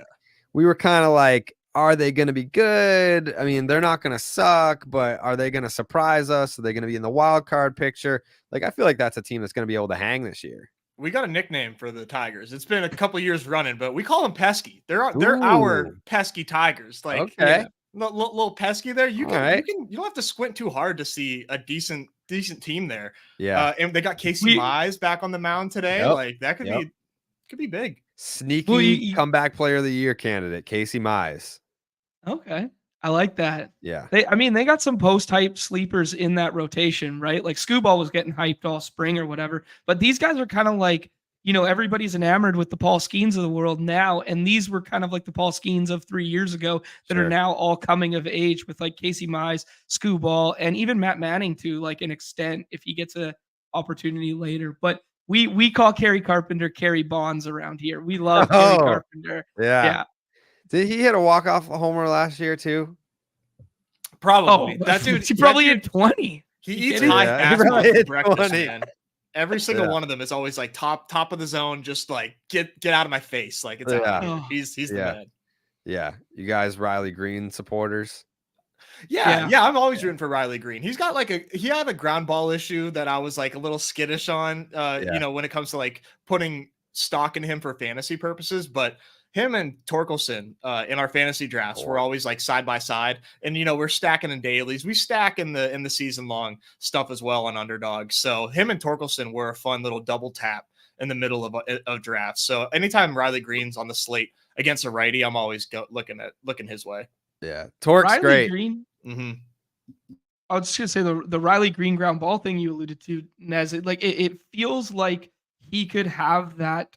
we were kind of like, are they going to be good? I mean, they're not going to suck, but are they going to surprise us? Are they going to be in the wild card picture? Like, I feel like that's a team that's going to be able to hang this year. We got a nickname for the Tigers. It's been a couple years running, but we call them pesky. They're our pesky Tigers. Like, okay. Little pesky there. You don't have to squint too hard to see a decent team there. Yeah. And they got Casey Mize back on the mound today. Yep. Like that could be big. Sneaky comeback player of the year candidate, Casey Mize. Okay. I like that. Yeah. They got some post-hype sleepers in that rotation, right? Like Scooball was getting hyped all spring or whatever. But these guys are kind of like, everybody's enamored with the Paul Skeens of the world now. And these were kind of like the Paul Skeens of 3 years ago that are now all coming of age with like Casey Mize, Scooball, and even Matt Manning to like an extent if he gets a opportunity later. But we call Kerry Carpenter Kerry Bonds around here. We love Kerry Carpenter. Yeah. Did he hit a walk-off homer last year too? Probably. That dude. He probably hit 20. He eats high fastballs for breakfast, man. Every single one of them is always like top of the zone. Just like get out of my face. Like it's he's the man. Yeah. You guys, Riley Green supporters. Yeah. I'm always rooting for Riley Green. He's got he had a ground ball issue that I was like a little skittish on. When it comes to like putting stock in him for fantasy purposes, but him and Torkelson in our fantasy drafts were always like side by side, and we're stacking in dailies. We stack in the season long stuff as well on Underdog. So him and Torkelson were a fun little double tap in the middle of drafts. So anytime Riley Green's on the slate against a righty, I'm always looking his way. Yeah, Torque's Riley great. Green. I was just gonna say the Riley Green ground ball thing you alluded to, Nez. It feels like he could have that,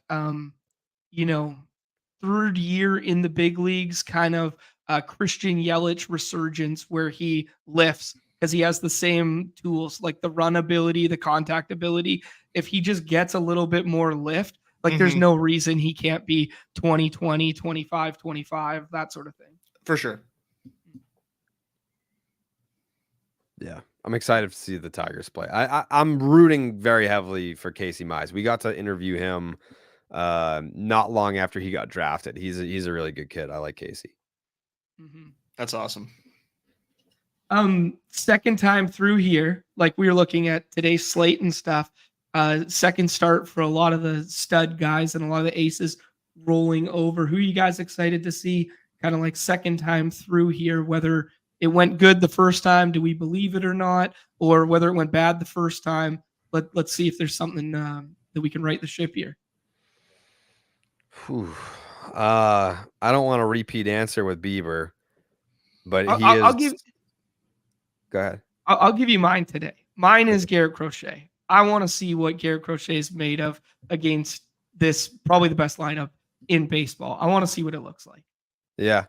third year in the big leagues, kind of Christian Yelich resurgence where he lifts because he has the same tools like the run ability, the contact ability. If he just gets a little bit more lift, like there's no reason he can't be 20-20, 25-25, that sort of thing. For sure. Yeah, I'm excited to see the Tigers play. I'm rooting very heavily for Casey Mize. We got to interview him not long after he got drafted. He's a really good kid. I like Casey. That's awesome. Second time through here, like we were looking at today's slate and stuff. Second start for a lot of the stud guys and a lot of the aces rolling over. Who are you guys excited to see kind of like second time through here, whether it went good the first time, do we believe it or not, or whether it went bad the first time? Let's see if there's something that we can right the ship here. I don't want a repeat answer with Bieber, but I'll give. Go ahead. I'll give you mine today. Mine is Garrett Crochet. I want to see what Garrett Crochet is made of against this, probably the best lineup in baseball. I want to see what it looks like. Yeah.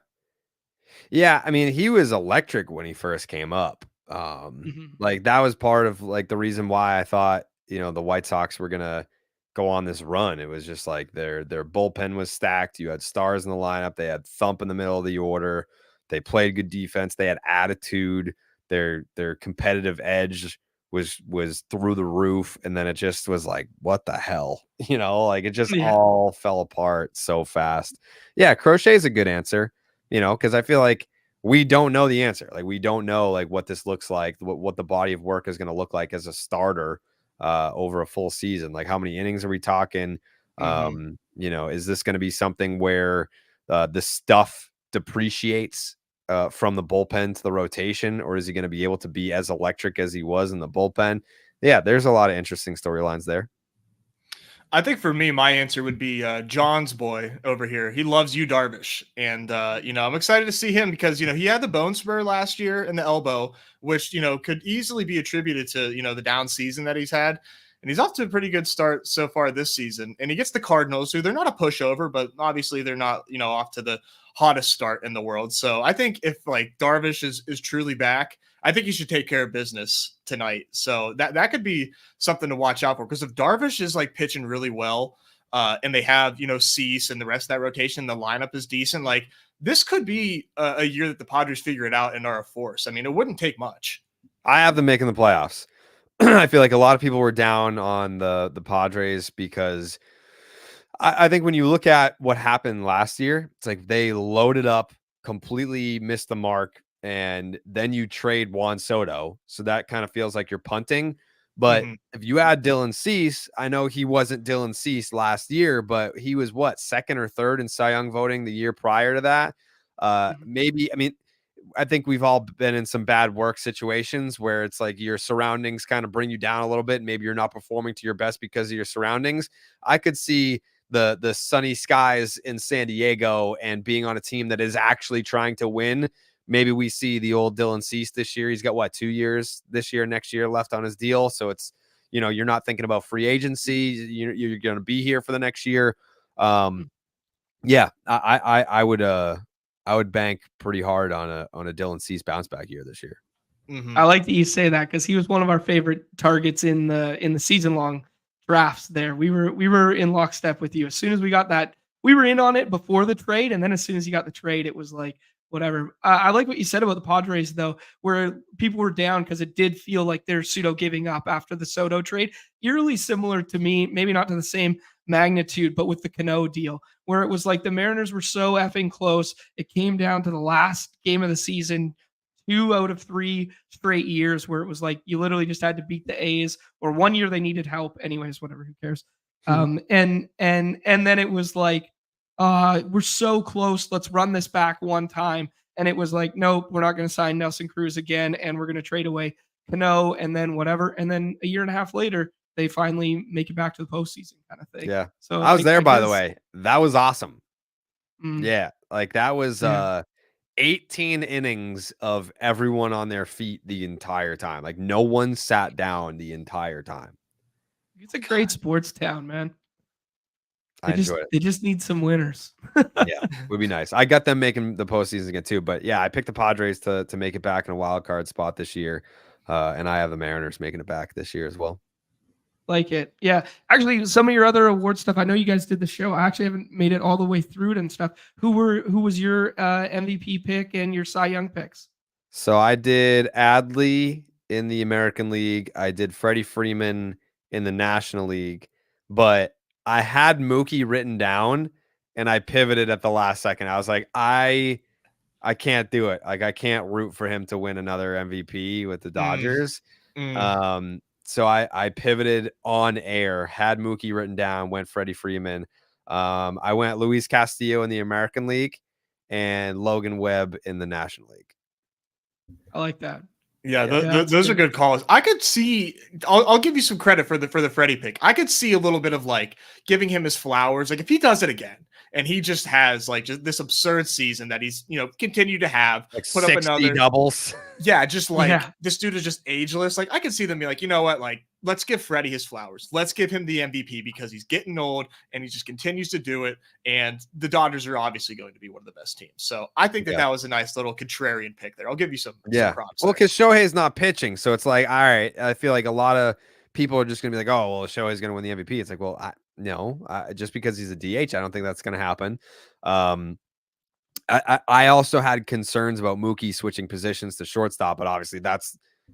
Yeah, I mean, he was electric when he first came up. Like that was part of like the reason why I thought, the White Sox were gonna go on this run. It was just like their bullpen was stacked. You had stars in the lineup. They had thump in the middle of the order. They played good defense. They had attitude. Their competitive edge was through the roof. And then it just was like, what the hell? Like it just all fell apart so fast. Yeah, Crochet is a good answer, because I feel like we don't know the answer. Like we don't know like what this looks like, what the body of work is going to look like as a starter over a full season. Like how many innings are we talking? Is this going to be something where the stuff depreciates from the bullpen to the rotation, or is he going to be able to be as electric as he was in the bullpen? Yeah, there's a lot of interesting storylines there. I think for me, my answer would be John's boy over here. He loves Yu Darvish. And, I'm excited to see him because, he had the bone spur last year in the elbow, which, could easily be attributed to, the down season that he's had. And he's off to a pretty good start so far this season. And he gets the Cardinals, who they're not a pushover, but obviously they're not, off to the hottest start in the world. So I think if like Darvish is truly back, I think he should take care of business tonight. So that could be something to watch out for, because if Darvish is like pitching really well and they have, Cease and the rest of that rotation, the lineup is decent. Like this could be a year that the Padres figure it out and are a force. I mean, it wouldn't take much. I have them making the playoffs. I feel like a lot of people were down on the Padres because I think when you look at what happened last year, it's like they loaded up, completely missed the mark, and then you trade Juan Soto. So that kind of feels like you're punting. But if you add Dylan Cease, I know he wasn't Dylan Cease last year, but he was second or third in Cy Young voting the year prior to that. Maybe, I mean, I think we've all been in some bad work situations where it's like your surroundings kind of bring you down a little bit. Maybe you're not performing to your best because of your surroundings. I could see the sunny skies in San Diego and being on a team that is actually trying to win. Maybe we see the old Dylan Cease this year. He's got 2 years this year, next year left on his deal. So it's, you're not thinking about free agency. You're going to be here for the next year. Yeah, I would bank pretty hard on a Dylan Cease bounce back year this year. I like that you say that because he was one of our favorite targets in the season long drafts. There, we were in lockstep with you. As soon as we got that, we were in on it before the trade, and then as soon as you got the trade, it was like whatever. I like what you said about the Padres though, where people were down because it did feel like they're pseudo giving up after the Soto trade. Eerily similar to me, maybe not to the same magnitude, but with the Cano deal, where it was like the Mariners were so effing close. It came down to the last game of the season, 2 out of 3 straight years where it was like you literally just had to beat the A's, or one year they needed help. Anyways, whatever, who cares? And then it was like, we're so close. Let's run this back one time. And it was like, nope, we're not going to sign Nelson Cruz again, and we're going to trade away Cano, and then whatever. And then a year and a half later, they finally make it back to the postseason kind of thing. Yeah. So I was there, by the way. That was awesome. Yeah. Like that was 18 innings of everyone on their feet the entire time. Like no one sat down the entire time. It's a great sports town, man. I enjoy it. They just need some winners. Yeah, would be nice. I got them making the postseason again too. But yeah, I picked the Padres to make it back in a wild card spot this year, and I have the Mariners making it back this year as well. Like it. Yeah. Actually, some of your other award stuff, I know you guys did the show. I actually haven't made it all the way through it and stuff. Who was your MVP pick and your Cy Young picks? So I did Adley in the American League. I did Freddie Freeman in the National League, but I had Mookie written down and I pivoted at the last second. I was like, I can't do it. Like I can't root for him to win another MVP with the Dodgers. So I pivoted on air, had Mookie written down, went Freddie Freeman. I went Luis Castillo in the American League and Logan Webb in the National League. I like that. Yeah, those are good calls. I could see. I'll give you some credit for the Freddie pick. I could see a little bit of like giving him his flowers. Like if he does it again, and he just has like just this absurd season that he's continued to have, like put 60 up another doubles. Yeah, just like this dude is just ageless. Like I can see them be like, you know what? Like let's give Freddie his flowers. Let's give him the MVP because he's getting old and he just continues to do it. And the Dodgers are obviously going to be one of the best teams. So I think that was a nice little contrarian pick there. I'll give you some props. Well, because Shohei's not pitching, so it's like, all right. I feel like a lot of people are just gonna be like, oh, well, Shohei's gonna win the MVP. It's like, well, no, just because he's a DH, I don't think that's gonna happen. I also had concerns about Mookie switching positions to shortstop, but obviously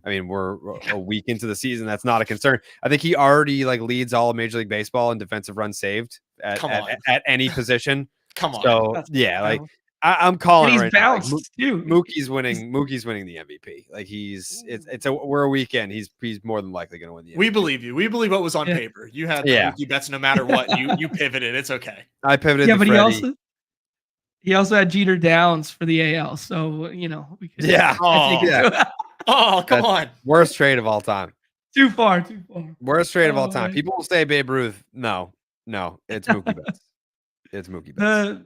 we're a week into the season. That's not a concern. I think he already like leads all of Major League Baseball in defensive runs saved at any position. Come on. So like I'm calling he's right bounced now. too. Mookie's winning the MVP. Like we're a weekend. He's more than likely going to win the MVP. We believe you. We believe what was on paper. You had the Mookie bets no matter what. You pivoted. It's okay. I pivoted. Yeah, but he also had Jeter Downs for the AL. So we could. Yeah. Oh, come on. Worst trade of all time. Too far. Worst trade of all time. People will say Babe Ruth. No, it's Mookie Betts. It's Mookie Betts.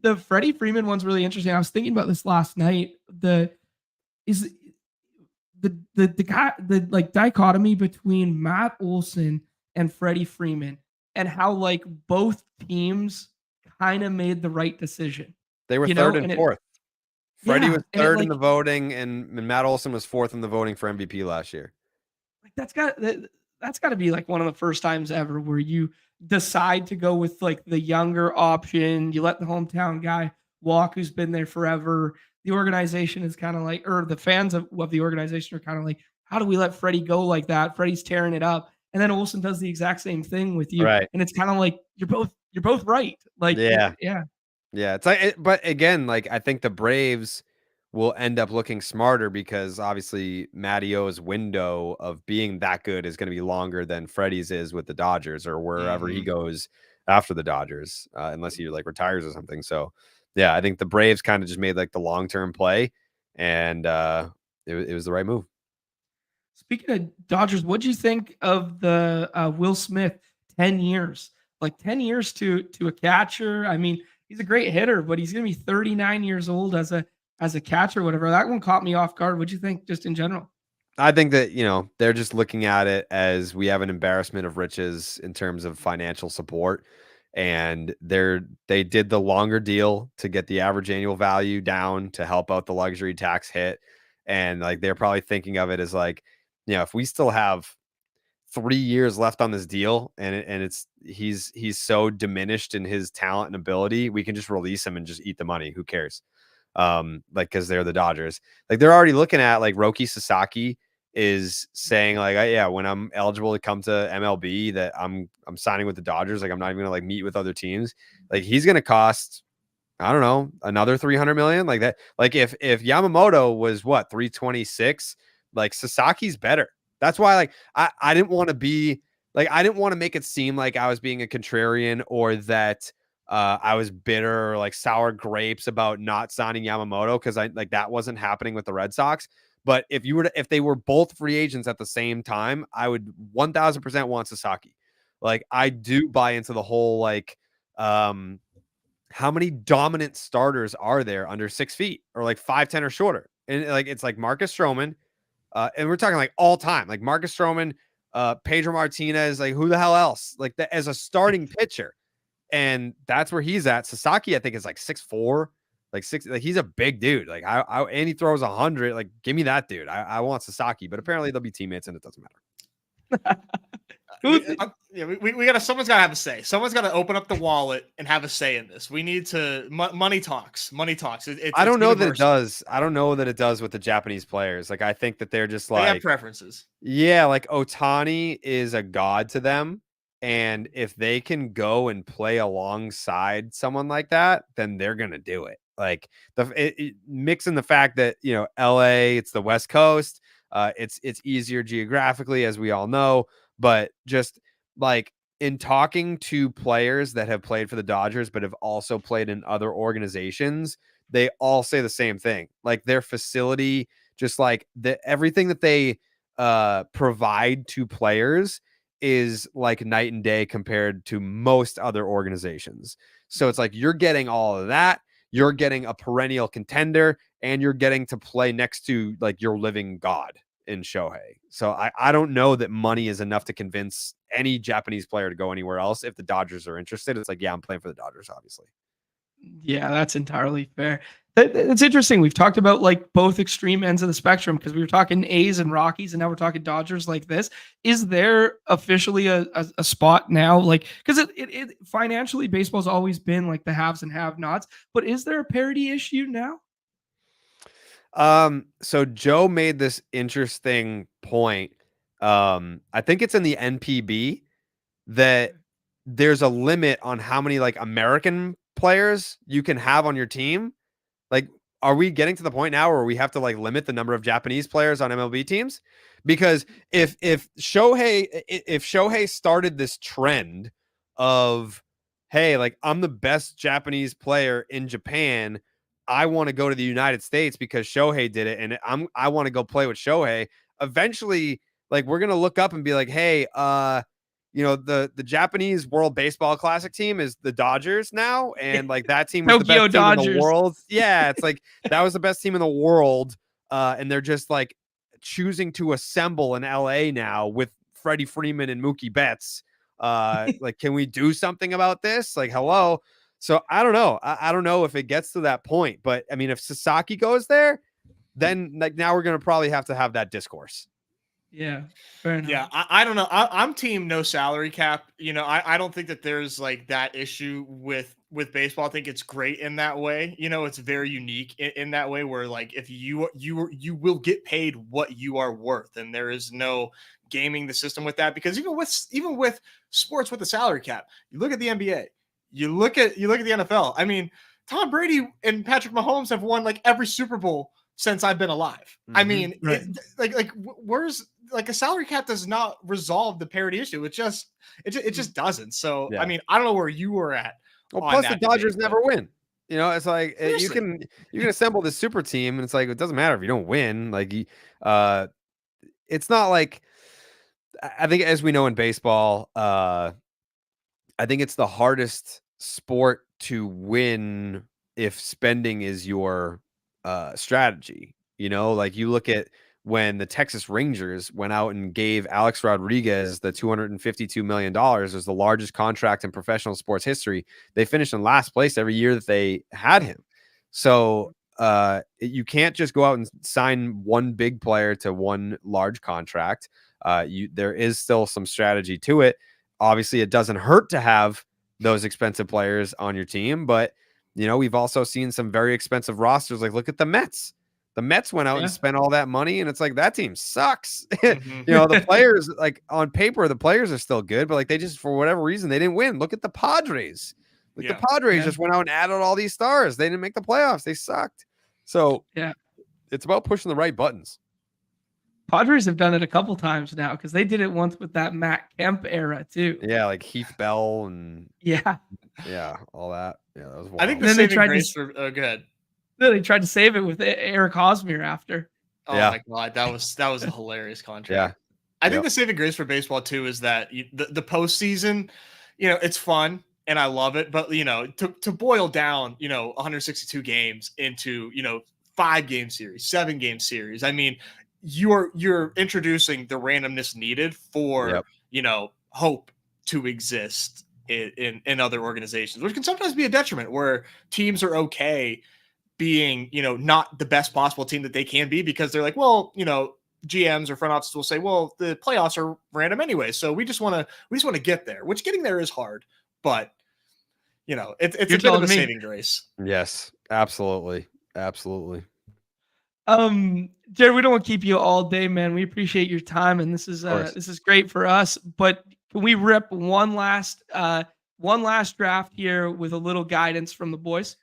The Freddie Freeman one's really interesting. I was thinking about this last night. The dichotomy between Matt Olson and Freddie Freeman and how like both teams kind of made the right decision. They were third and fourth. Freddie was third in the voting, and Matt Olson was fourth in the voting for MVP last year. Like that's got to be like one of the first times ever where you decide to go with like the younger option. You let the hometown guy walk, who's been there forever. The organization is kind of like, or the fans of the organization are kind of like, how do we let Freddie go like that? Freddie's tearing it up, and then Olson does the exact same thing with you, right? And it's kind of like you're both right. Like yeah. It's like, but again, like I think the Braves will end up looking smarter because obviously Matty O's window of being that good is going to be longer than Freddie's is with the Dodgers or wherever he goes after the Dodgers, unless he like retires or something. So yeah, I think the Braves kind of just made like the long-term play, and it was the right move. Speaking of Dodgers, what'd you think of the Will Smith 10 years? Like 10 years to a catcher. I mean, he's a great hitter, but he's going to be 39 years old as a catcher or whatever. That one caught me off guard. What'd you think just in general? I think that, they're just looking at it as we have an embarrassment of riches in terms of financial support. And they did the longer deal to get the average annual value down to help out the luxury tax hit. And like, they're probably thinking of it as like, if we still have 3 years left on this deal and he's so diminished in his talent and ability, we can just release him and just eat the money. Who cares? Because they're the Dodgers. Like they're already looking at like Roki Sasaki is saying like, when I'm eligible to come to MLB, that I'm signing with the Dodgers. Like I'm not even gonna like meet with other teams. Like he's gonna cost, I don't know, another 300 million like that. Like if Yamamoto was what 326, like Sasaki's better. That's why like I didn't want to be like, I didn't want to make it seem like I was being a contrarian or that I was bitter or like sour grapes about not signing Yamamoto, because I like that wasn't happening with the Red Sox. But if they were both free agents at the same time, I would 1000% want Sasaki. Like I do buy into the whole like how many dominant starters are there under 6 feet or like 5'10" or shorter? And like it's like Marcus Stroman, and we're talking like all time, like Marcus Stroman, Pedro Martinez, like who the hell else? Like as a starting pitcher. and that's where he's at. Sasaki, I think, is like 6'4", like 6. Like he's a big dude. Like and he throws 100. Like give me that dude. I want Sasaki, but apparently they'll be teammates, and it doesn't matter. We gotta. Someone's gotta have a say. Someone's gotta open up the wallet and have a say in this. We need to money talks. Money talks. I don't know that it does. I don't know that it does with the Japanese players. Like I think that they're just like they have preferences. Yeah, like Ohtani is a god to them, and if they can go and play alongside someone like that, then they're gonna do it. Like mixing the fact that LA, it's the West Coast, it's easier geographically, as we all know. But just like in talking to players that have played for the Dodgers, but have also played in other organizations, they all say the same thing. Like their facility, just like everything that they provide to players is like night and day compared to most other organizations. So it's like you're getting all of that. You're getting a perennial contender, and you're getting to play next to like your living god in Shohei. So I don't know that money is enough to convince any Japanese player to go anywhere else. If the Dodgers are interested, it's like, yeah, I'm playing for the Dodgers, obviously. Yeah, that's entirely fair. It's interesting. We've talked about like both extreme ends of the spectrum because we were talking A's and Rockies, and now we're talking Dodgers like this. Is there officially a spot now? Like, because it financially, baseball's always been like the haves and have-nots, but is there a parity issue now? So Joe made this interesting point. I think it's in the NPB that there's a limit on how many like American players you can have on your team. Like, are we getting to the point now where we have to like limit the number of Japanese players on MLB teams? Because if Shohei started this trend of, hey, like I'm the best Japanese player in Japan, I want to go to the United States because Shohei did it, and I want to go play with Shohei. Eventually, like we're gonna look up and be like, hey, the Japanese World Baseball Classic team is the Dodgers now, and like that team was the best team in the world. Yeah, it's like that was the best team in the world, and they're just like choosing to assemble in LA now with Freddie Freeman and Mookie Betts. Like, can we do something about this? Like, hello. So I don't know. I don't know if it gets to that point, but I mean, if Sasaki goes there, then like now we're gonna probably have to have that discourse. Yeah, fair enough. Yeah, I don't know. I'm team no salary cap. I don't think that there's like that issue with baseball. I think it's great in that way. It's very unique in that way where like if you will get paid what you are worth, and there is no gaming the system with that. Because even with sports with the salary cap, you look at the NBA, you look at the NFL. I mean, Tom Brady and Patrick Mahomes have won like every Super Bowl since I've been alive. Mm-hmm. I mean, right. Where's like a salary cap does not resolve the parity issue. It just doesn't. So, yeah. I mean, I don't know where you were at. Well, plus the Dodgers never win. It's like you can assemble this super team, and it's like it doesn't matter if you don't win. Like, it's not like I think, as we know in baseball, I think it's the hardest sport to win if spending is your strategy. Like you look at when the Texas Rangers went out and gave Alex Rodriguez the $252 million, was the largest contract in professional sports history. They finished in last place every year that they had him. So you can't just go out and sign one big player to one large contract. There is still some strategy to it. Obviously, it doesn't hurt to have those expensive players on your team, but we've also seen some very expensive rosters. Like, look at the Mets. The Mets went out and spent all that money, and it's like that team sucks. Mm-hmm. The players, like on paper, the players are still good, but like they just, for whatever reason, they didn't win. Look at the Padres. Like the Padres just went out and added all these stars. They didn't make the playoffs. They sucked. So it's about pushing the right buttons. Padres have done it a couple times now because they did it once with that Matt Kemp era too. Yeah, like Heath Bell and all that. Yeah, that was wild. I think the saving grace for good. They tried to save it with Eric Hosmer after. Oh my god, that was a hilarious contract. Yeah, I think the saving grace for baseball too is that the postseason, it's fun and I love it, but to boil down 162 games into 5-game series, 7-game series. I mean, you're introducing the randomness needed for hope to exist in other organizations, which can sometimes be a detriment, where teams are okay being, not the best possible team that they can be, because they're like, well, GMs or front offices will say, well, the playoffs are random anyway, so we just want to get there, which getting there is hard, but it's a bit of a saving grace. Yes, absolutely. Absolutely. Jared, we don't want to keep you all day, man. We appreciate your time, and this is great for us, but can we rip one last draft here with a little guidance from the boys?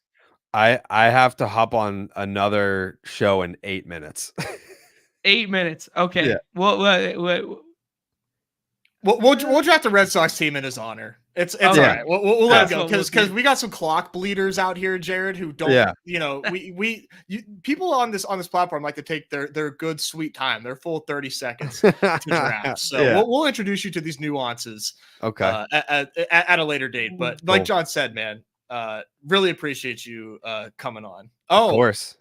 I have to hop on another show in 8 minutes. 8 minutes. Okay. Yeah. We'll draft the Red Sox team in his honor. It's all right. We'll let it go, because we got some clock bleeders out here, Jared, who don't. People on this platform like to take their good sweet time, their full 30 seconds to draft. So we'll introduce you to these nuances. Okay. At a later date, but like John said, man, really appreciate you coming on. Oh, of course.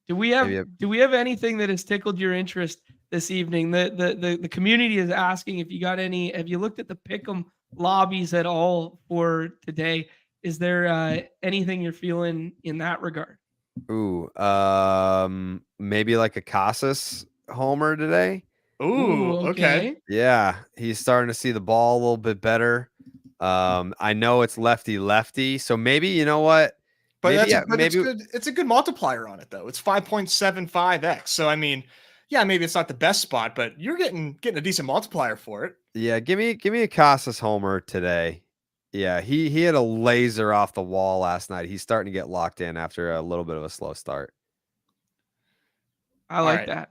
Do we have anything that has tickled your interest this evening? The community is asking if you got any. Have you looked at the Pick'em lobbies at all for today? Is there anything you're feeling in that regard? Ooh, maybe like a Casas homer today. Ooh, okay. Yeah, he's starting to see the ball a little bit better. I know it's lefty, so maybe, you know what? But maybe it's good. It's a good multiplier on it, though. It's 5.75x. So I mean, yeah, maybe it's not the best spot, but you're getting a decent multiplier for it. Yeah, give me a Casas homer today. Yeah, he had a laser off the wall last night. He's starting to get locked in after a little bit of a slow start. I like that.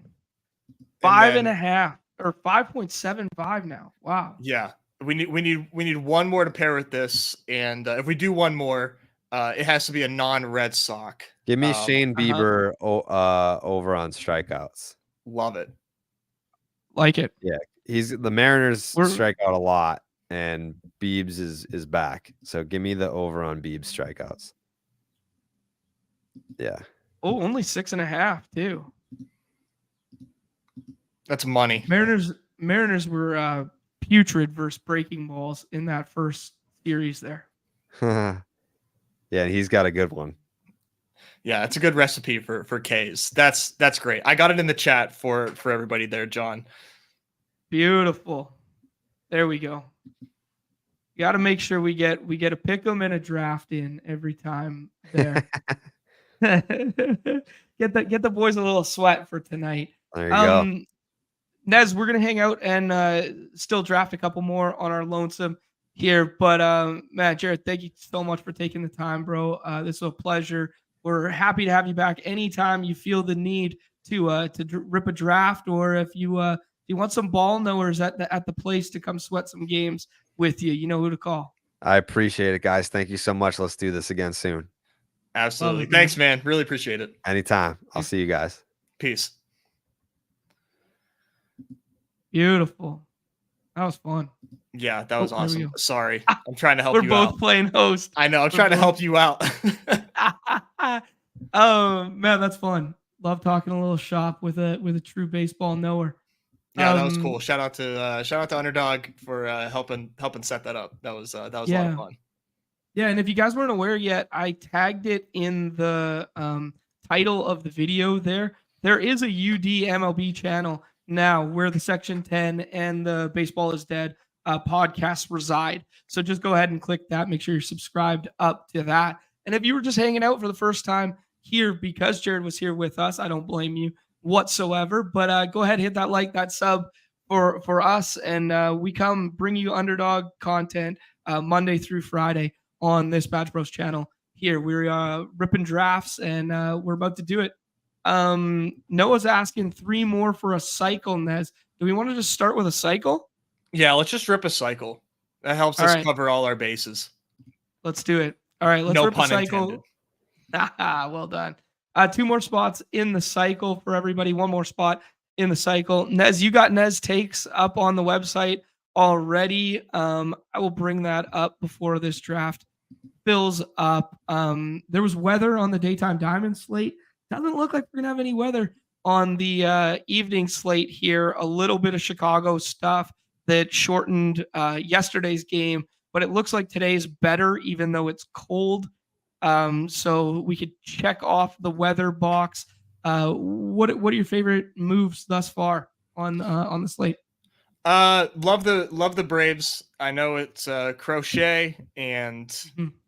5.5 or 5.75 now. Wow. Yeah, we need one more to pair with this, and if we do one more, it has to be a non-Red Sox. Give me Shane Bieber over on strikeouts. Love it. Like it. Yeah, the Mariners strike out a lot, and Biebs is back. So give me the over on Biebs strikeouts. Yeah. Oh, only 6.5 too. That's money. Mariners were putrid versus breaking balls in that first series there. Yeah, he's got a good one. Yeah, it's a good recipe for K's. That's great. I got it in the chat for everybody there, John. Beautiful. There we go. You got to make sure we get a pick 'em and a draft in every time there. Get the boys a little sweat for tonight. There you go. Nez, we're gonna hang out and still draft a couple more on our lonesome here. But man, Jared, thank you so much for taking the time, bro. This was a pleasure. We're happy to have you back anytime you feel the need to rip a draft, or if you want some ball knowers at the place to come sweat some games with you, you know who to call. I appreciate it, guys. Thank you so much. Let's do this again soon. Absolutely. Thanks, man. Really appreciate it. Anytime. I'll see you guys. Peace. Beautiful. That was fun. Yeah, that was awesome. Sorry. I'm trying to help you out. We're both playing host. I know. I'm trying to help you out. Oh, man, that's fun. Love talking a little shop with a true baseball knower. Yeah, that was cool. Shout out to Underdog for helping set that up. That was a lot of fun. Yeah, and if you guys weren't aware yet, I tagged it in the title of the video there. There is a UD MLB channel now where the Section 10 and the Baseball is Dead podcasts reside. So just go ahead and click that. Make sure you're subscribed up to that. And if you were just hanging out for the first time here because Jared was here with us, I don't blame you whatsoever. But go ahead, hit that like, that sub for us. And we come bring you Underdog content Monday through Friday on this BadgeBros channel here. We're ripping drafts, and we're about to do it. Noah's asking 3 more for a cycle, Nez. Do we want to just start with a cycle? Yeah, let's just rip a cycle. That helps us cover all our bases. Let's do it. All right, let's rip a cycle. Well done. 2 more spots in the cycle for everybody. 1 more spot in the cycle. Nez, you got Nez takes up on the website already. I will bring that up before this draft fills up. There was weather on the daytime diamond slate. Doesn't look like we're going to have any weather on the evening slate here. A little bit of Chicago stuff that shortened yesterday's game but it looks like today's better, even though it's cold. So we could check off the weather box. What are your favorite moves thus far on the slate? Love the Braves. I know it's Crochet, and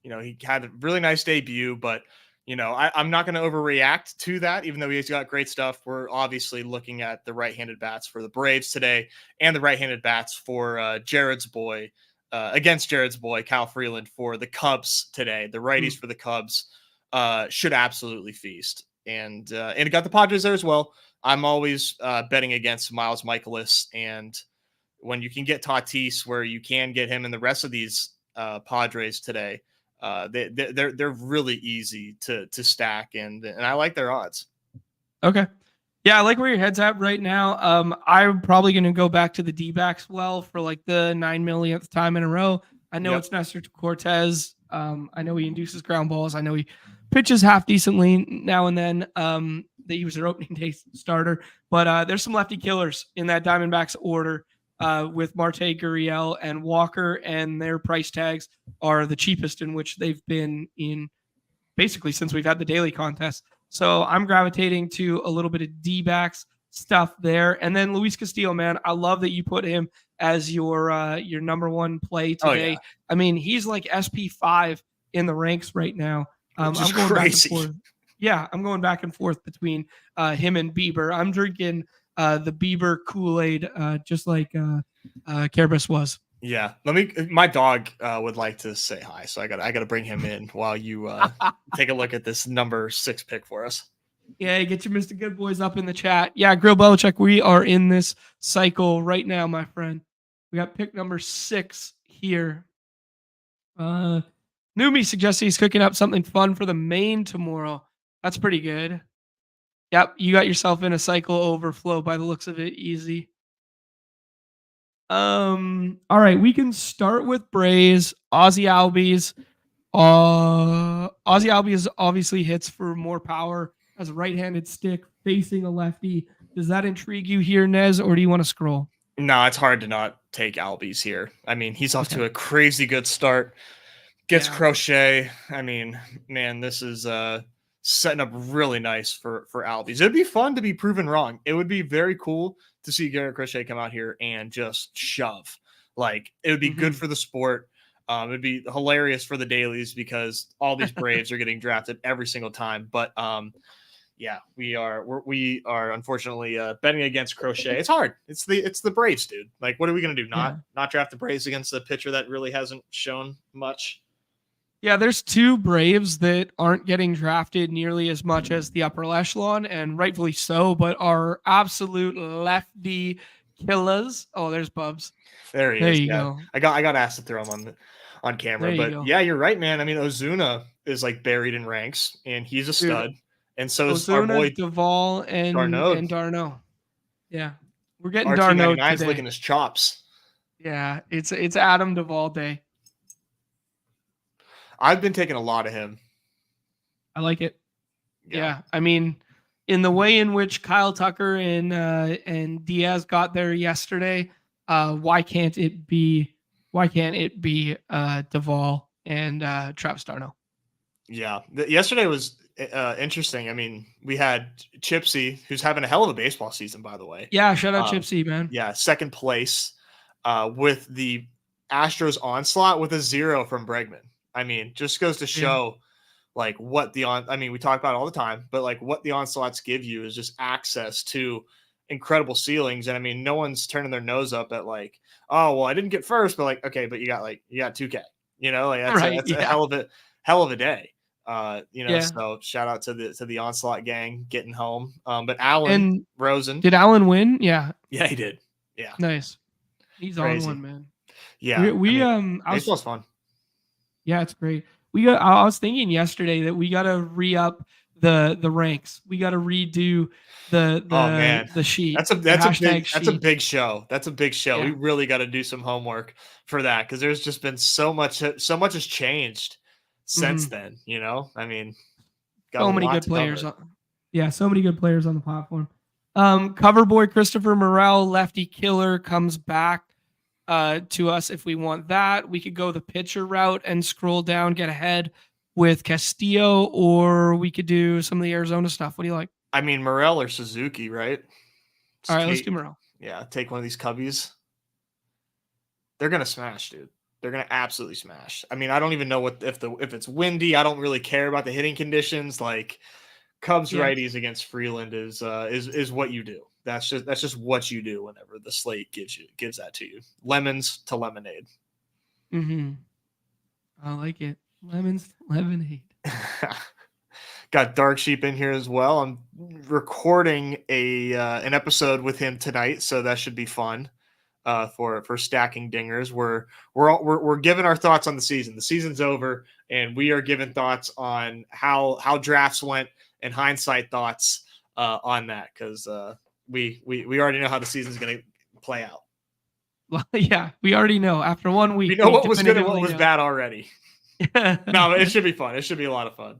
he had a really nice debut, but I'm not going to overreact to that, even though he's got great stuff. We're obviously looking at the right-handed bats for the Braves today, and the right-handed bats for Jared's boy against Jared's boy Kyle Freeland for the Cubs today. The righties for the Cubs should absolutely feast, and it got the Padres there as well. I'm always betting against Miles Michaelis, and when you can get Tatis, where you can get him and the rest of these Padres today, they're really easy to stack, and I like their odds. Okay. Yeah, I like where your head's at right now. I'm probably going to go back to the D-backs for like the 9 millionth time in a row. I know it's Nestor Cortez. I know he induces ground balls. I know he pitches half decently now and then. That he was their opening day starter, but there's some lefty killers in that Diamondbacks order. With Marte, Gurriel, and Walker, and their price tags are the cheapest in which they've been in basically since we've had the daily contest. So I'm gravitating to a little bit of D-backs stuff there. And then Luis Castillo, man, I love that you put him as your number one play today. Yeah. I mean, he's like SP5 in the ranks right now. I'm going crazy. Back and forth. Yeah, I'm going back and forth between him and Bieber. I'm drinking the Bieber Kool-Aid, just like Carrabis was. Yeah, my dog would like to say hi, so I got to bring him in while you take a look at this number 6 pick for us. Yeah, get your Mr. Good Boys up in the chat. Yeah, Grill Belichick, we are in this cycle right now, my friend. We got pick number 6 here. Neumy suggests he's cooking up something fun for the main tomorrow. That's pretty good. Yep, you got yourself in a cycle overflow by the looks of it. Easy. All right, we can start with Braves. Ozzy Albies. Ozzy Albies obviously hits for more power as a right-handed stick facing a lefty. Does that intrigue you here, Nez, or do you want to scroll? No, it's hard to not take Albies here. I mean, he's off to a crazy good start. Gets Crochet. I mean, man, this is setting up really nice for Albies. It'd be fun to be proven wrong. It would be very cool to see Garrett Crochet come out here and just shove. Like, it would be good for the sport. It'd be hilarious for the dailies because all these Braves are getting drafted every single time. But yeah, we are unfortunately betting against Crochet. It's hard. It's the Braves, dude. Like, what are we gonna do? Not draft the Braves against a pitcher that really hasn't shown much? Yeah, there's 2 Braves that aren't getting drafted nearly as much as the upper echelon, and rightfully so, but are absolute lefty killers. Oh, there's Bubs. There he is. There you go. I got asked to throw him on camera, but yeah, you're right, man. I mean, Ozuna is like buried in ranks, and he's a stud, and so is our boy Duvall and Darno. Yeah, we're getting Darno today. Licking his chops. Yeah, it's Adam Duvall day. I've been taking a lot of him. I like it. Yeah. I mean, in the way in which Kyle Tucker and Diaz got there yesterday, why can't it be Duvall and Travis Darno? Yeah. Yesterday was interesting. I mean, we had Chipsy, who's having a hell of a baseball season, by the way. Yeah, shout out Chipsy, man. Yeah, second place with the Astros onslaught with a 0 from Bregman. I mean, just goes to show like what we talk about it all the time, but like what the onslaughts give you is just access to incredible ceilings. And I mean, no one's turning their nose up at like, oh, well, I didn't get first, but like, okay, but you got 2K, like that's a hell of a day. So shout out to the onslaught gang getting home. But Alan Rosen, did Alan win? Yeah, he did. Yeah, nice. He's crazy. On one, man. Yeah, baseball's fun. Yeah, it's great. I was thinking yesterday that we got to re-up the ranks. We got to redo the sheet. That's a big show. That's a big show. Yeah. We really got to do some homework for that because there's just been so much has changed since then. I mean, so many good players. So many good players on the platform. Cover boy Christopher Morel, lefty killer, comes back. to us if we want that. We could go the pitcher route and scroll down, get ahead with Castillo, or we could do some of the Arizona stuff. What do you like? I mean, Morel or Suzuki, right? All right, let's do Morel. Yeah, take one of these Cubbies. They're gonna smash, dude. They're gonna absolutely smash. I mean, I don't even know if it's windy. I don't really care about the hitting conditions. Like Cubs righties against Freeland is what you do. That's just what you do whenever the slate gives that to you. Lemons to lemonade. Mm-hmm. I like it. Lemons to lemonade. Got Dark Sheep in here as well. I'm recording an episode with him tonight, so that should be fun. For stacking dingers, we're giving our thoughts on the season. The season's over, and we are giving thoughts on how drafts went and hindsight thoughts on that, because we already know how the season's going to play out. Well, yeah, we already know after 1 week. We know what was good and what was bad already. No, it should be fun. It should be a lot of fun.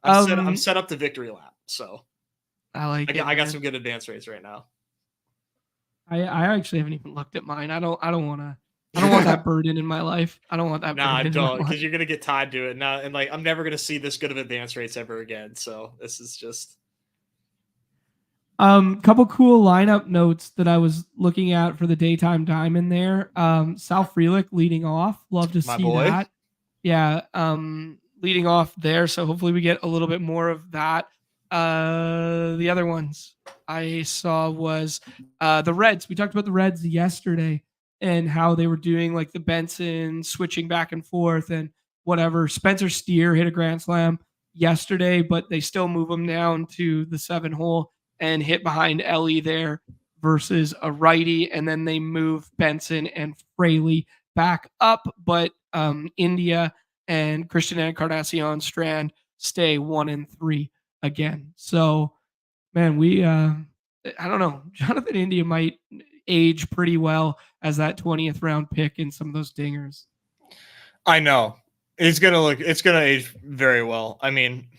I'm set up to victory lap, so I got some good advance rates right now. I actually haven't even looked at mine. I don't want that burden in my life. I don't want that. Nah, I don't, because you're gonna get tied to it now, and like I'm never gonna see this good of advance rates ever again. So this is just couple cool lineup notes that I was looking at for the daytime diamond there. Sal Frelick leading off. Love to see that. Yeah, leading off there. So hopefully we get a little bit more of that. The other ones I saw was the Reds. We talked about the Reds yesterday and how they were doing like the Benson switching back and forth and whatever. Spencer Steer hit a grand slam yesterday, but they still move him down to the 7 hole and hit behind Ellie there versus a righty. And then they move Benson and Fraley back up. But India and Christian Encarnacion Strand stay 1 and 3 again. So, man, I don't know. Jonathan India might age pretty well as that 20th round pick in some of those dingers. I know. It's going to age very well. I mean,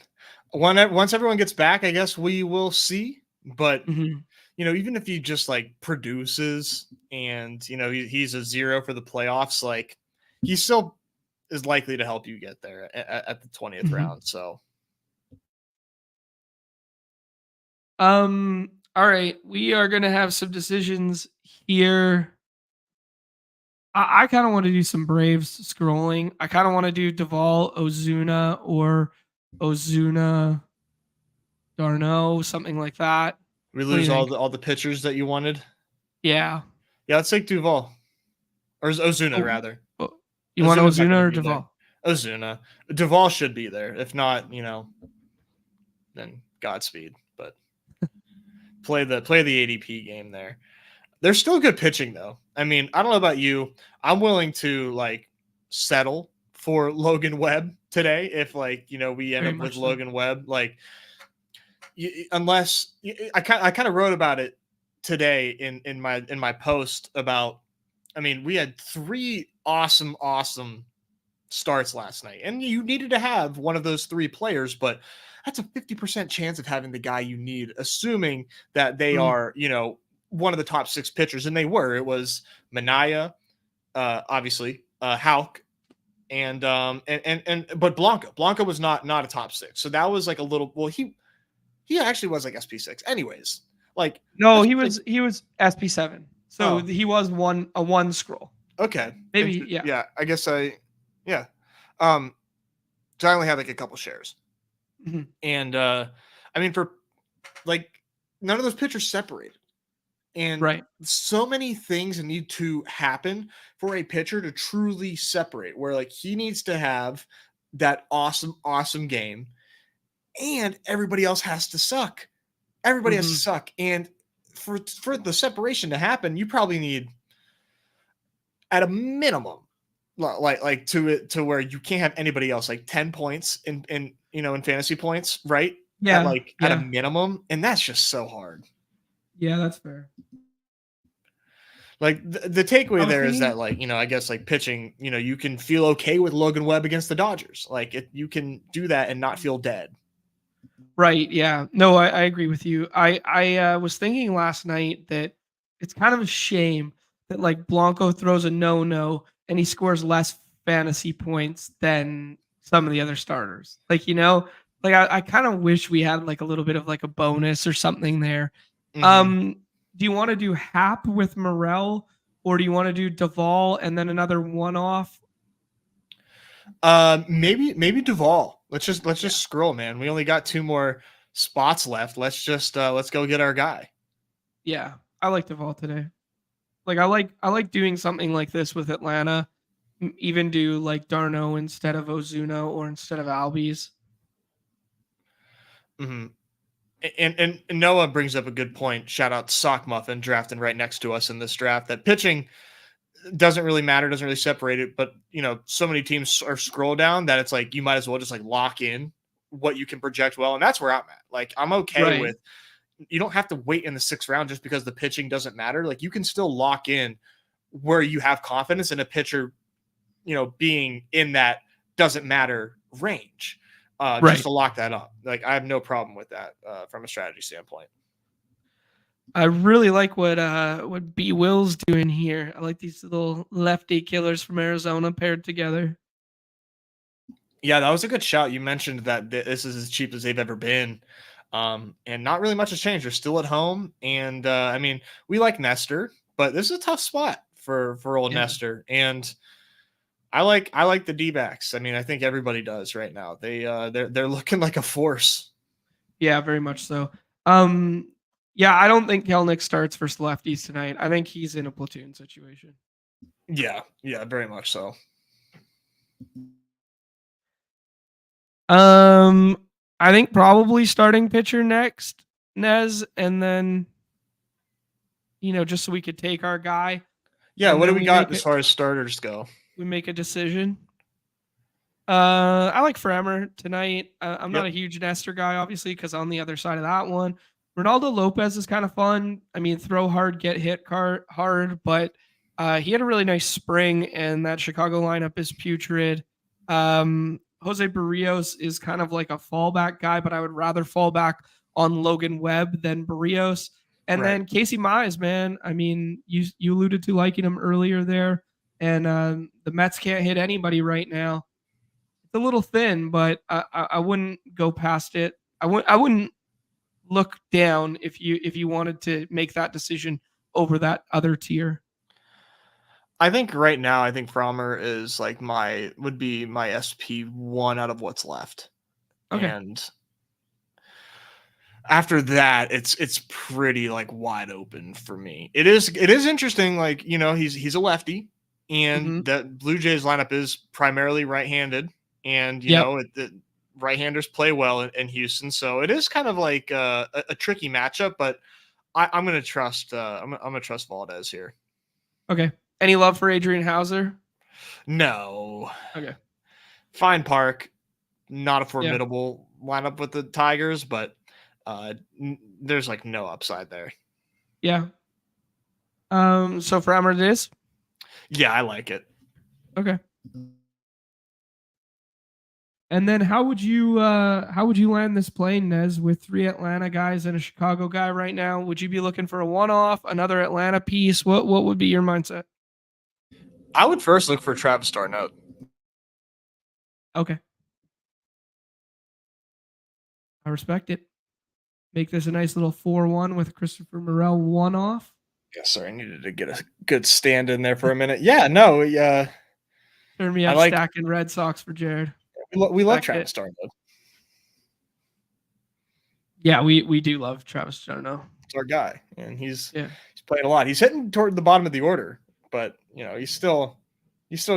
once everyone gets back, I guess we will see. But, even if he just like produces and, he's a 0 for the playoffs, like he still is likely to help you get there at the 20th round. So, all right, we are going to have some decisions here. I kind of want to do some Braves scrolling. I kind of want to do Duvall, Ozuna, or Ozuna, Darno, something like that. We lose all the pitchers that you wanted? Yeah. Yeah, let's take Duvall. Or Ozuna, rather. You want Ozuna or Duvall? Ozuna. Duvall should be there. If not, then Godspeed. But play the ADP game there. They're still good pitching, though. I mean, I don't know about you. I'm willing to like settle for Logan Webb today if we end up with Logan Webb. Like, unless I kind of wrote about it today in my post about. I mean, we had 3 awesome starts last night, and you needed to have one of those 3 players, but that's a 50% chance of having the guy you need, assuming that they are, one of the top 6 pitchers, and they were. It was Minaya, obviously, Houck, and but Blanca was not a top 6, so that was like a little. Well, he actually was like SP6, anyways. Like no, he was SP7, so he was a 1 scroll. Okay, maybe yeah. I guess So I only had like a couple shares. And I mean, for like none of those pitchers separated, and so many things need to happen for a pitcher to truly separate, where like he needs to have that awesome game, and everybody else has to suck. Everybody has to suck, and for the separation to happen, you probably need at a minimum like to where you can't have anybody else like 10 points in fantasy points, right? Yeah. At a minimum. And that's just so hard. Yeah, that's fair. Like the takeaway there is that I guess like pitching, you can feel okay with Logan Webb against the Dodgers. Like you can do that and not feel dead. Right. Yeah. No, I agree with you. I was thinking last night that it's kind of a shame that like Blanco throws a no and he scores less fantasy points than some of the other starters. Like, like I kind of wish we had like a little bit of like a bonus or something there. Do you want to do Hap with Morel, or do you want to do Duvall and then another one-off? Maybe Duvall. Let's just scroll, man. We only got 2 more spots left. Let's go get our guy. Yeah, I like Duvall today. Like I like doing something like this with Atlanta. Even do like Darno instead of Ozuna or instead of Albies. Mm-hmm. And Noah brings up a good point. Shout out to Sock Muffin drafting right next to us in this draft. That pitching doesn't really matter, doesn't really separate it. But so many teams are scroll down that it's like you might as well just like lock in what you can project well, and that's where I'm at. Like I'm okay with. You don't have to wait in the 6th round just because the pitching doesn't matter. Like you can still lock in where you have confidence in a pitcher, being in that doesn't matter range. Just to lock that up. Like I have no problem with that from a strategy standpoint. I really like what B Will's doing here. I like these little lefty killers from Arizona paired together. Yeah, that was a good shout. You mentioned that this is as cheap as they've ever been. And not really much has changed. They're still at home. And I mean, we like Nestor, but this is a tough spot for old Nestor. And I like the D-backs. I mean, I think everybody does right now. They're looking like a force. Yeah, very much so. Yeah, I don't think Kelnick starts versus lefties tonight. I think he's in a platoon situation. Yeah, very much so. I think probably starting pitcher next, Nez, and then just so we could take our guy. Yeah, what do we got as far as starters go? We make a decision. I like Frammer tonight. I'm not a huge Nestor guy, obviously, because on the other side of that one, Ronaldo Lopez is kind of fun. I mean, throw hard, get hit hard, but he had a really nice spring, and that Chicago lineup is putrid. Jose Barrios is kind of like a fallback guy, but I would rather fall back on Logan Webb than Barrios. And then Casey Mize, man. I mean, you alluded to liking him earlier there, and the Mets can't hit anybody right now. It's a little thin, but I wouldn't go past it. I wouldn't look down if you wanted to make that decision over that other tier. I think right now, Frammer is like would be my SP1 out of what's left. Okay. And after that, it's pretty like wide open for me. It is interesting. Like, he's a lefty, and that Blue Jays lineup is primarily right-handed, and the right-handers play well in Houston. So it is kind of like a tricky matchup, but I'm going to trust I'm going to trust Valdez here. Okay. Any love for Adrian Hauser? No. Okay. Fine Park, not a formidable lineup with the Tigers, but there's like no upside there. Yeah. So for Frammer it is? Yeah, I like it. Okay. And then how would you land this plane, Nez, with 3 Atlanta guys and a Chicago guy right now? Would you be looking for a one-off, another Atlanta piece? What would be your mindset? I would first look for Travis d'Arnaud. Okay. I respect it. Make this a nice little 4-1 with Christopher Morel one-off. Yeah, sorry, I needed to get a good stand in there for a minute. Yeah, no, turn me up stacking Red Sox for Jared. We love Travis d'Arnaud. Yeah, we do love Travis d'Arnaud. It's our guy, and he's playing a lot. He's hitting toward the bottom of the order, but he's still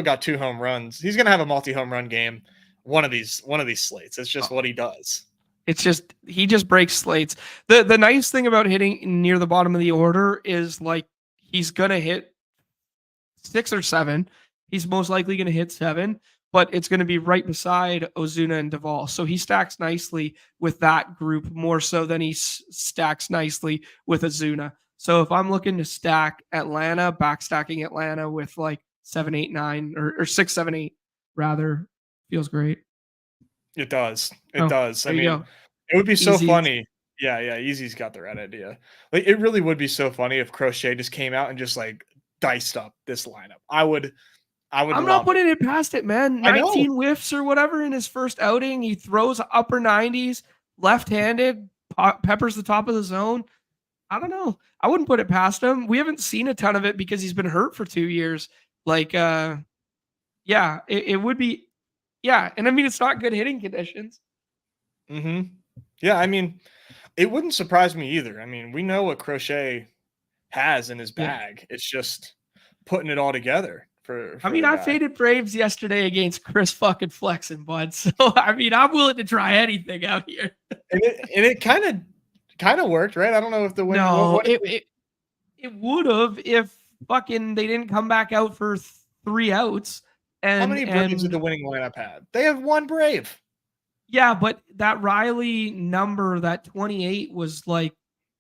got 2 home runs. He's gonna have a multi-home run game one of these slates. It's just what he does. It's just he just breaks slates. The nice thing about hitting near the bottom of the order is like he's gonna hit 6 or 7. He's most likely gonna hit 7, but it's gonna be right beside Ozuna and Duvall. So he stacks nicely with that group more so than he stacks nicely with Ozuna. So if I'm looking to stack Atlanta, backstacking Atlanta with like 7, 8, 9 or 6, 7, 8 rather feels great. It does. It does. I mean, it would be so funny. Yeah. Easy's got the right idea. Like, it really would be so funny if Crochet just came out and just like diced up this lineup. I would I'm not putting it past it, man. 19 whiffs or whatever in his first outing. He throws upper 90s, left-handed, peppers the top of the zone. I don't know. I wouldn't put it past him. We haven't seen a ton of it because he's been hurt for 2 years. Like, yeah, it would be, yeah. And I mean, it's not good hitting conditions. Yeah, I mean, it wouldn't surprise me either. I mean, we know what Crochet has in his bag. It's just putting it all together. I mean, I faded Braves yesterday against Chris fucking Flexen, bud. So I mean, I'm willing to try anything out here. And it kind of worked, right? I don't know if the win. No, it would have if fucking they didn't come back out for 3 outs. And how many Braves did the winning lineup have? They have 1 Brave. Yeah, but that Riley number, that 28, was like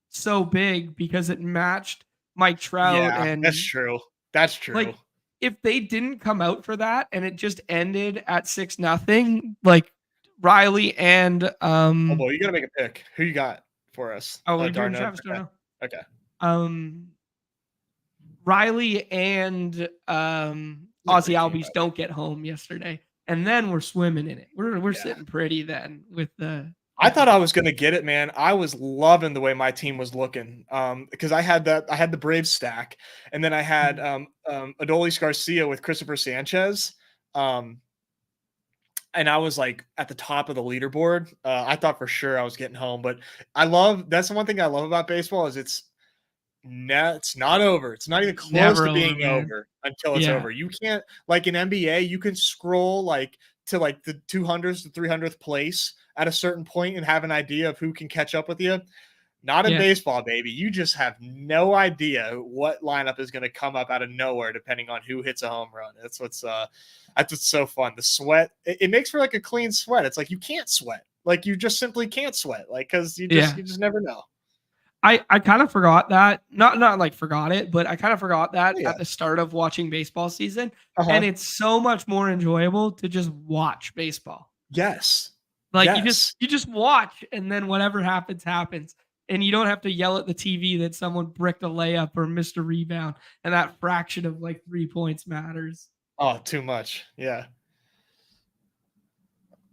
so big because it matched Mike Trout. Yeah, and that's true. That's true. Like, if they didn't come out for that and it just ended at 6-0, like Riley and oh boy, you gotta make a pick. Who you got for us? Oh, we're doing Travis Darno. Okay. Riley and Ozzy Albies don't get home yesterday, and then we're swimming in it. We're sitting pretty then with the. I thought I was gonna get it, man. I was loving the way my team was looking, because I had the Braves stack, and then I had Adolis Garcia with Christopher Sanchez, and I was like at the top of the leaderboard. I thought for sure I was getting home, but that's the one thing I love about baseball is it's not over. It's not even close to being over until it's over. You can't, like in NBA, you can scroll like to like the 200th to 300th place at a certain point and have an idea of who can catch up with you. Not in baseball, baby. You just have no idea what lineup is going to come up out of nowhere depending on who hits a home run. That's what's so fun. The sweat, it makes for like a clean sweat. It's like you can't sweat. Like you just simply can't sweat. Like because you just never know. I kind of forgot that. Not like forgot it, but I kind of forgot that at the start of watching baseball season. And it's so much more enjoyable to just watch baseball. Yes. Like you just watch, and then whatever happens, happens. And you don't have to yell at the TV that someone bricked a layup or missed a rebound, and that fraction of like 3 points matters. Oh, too much. Yeah.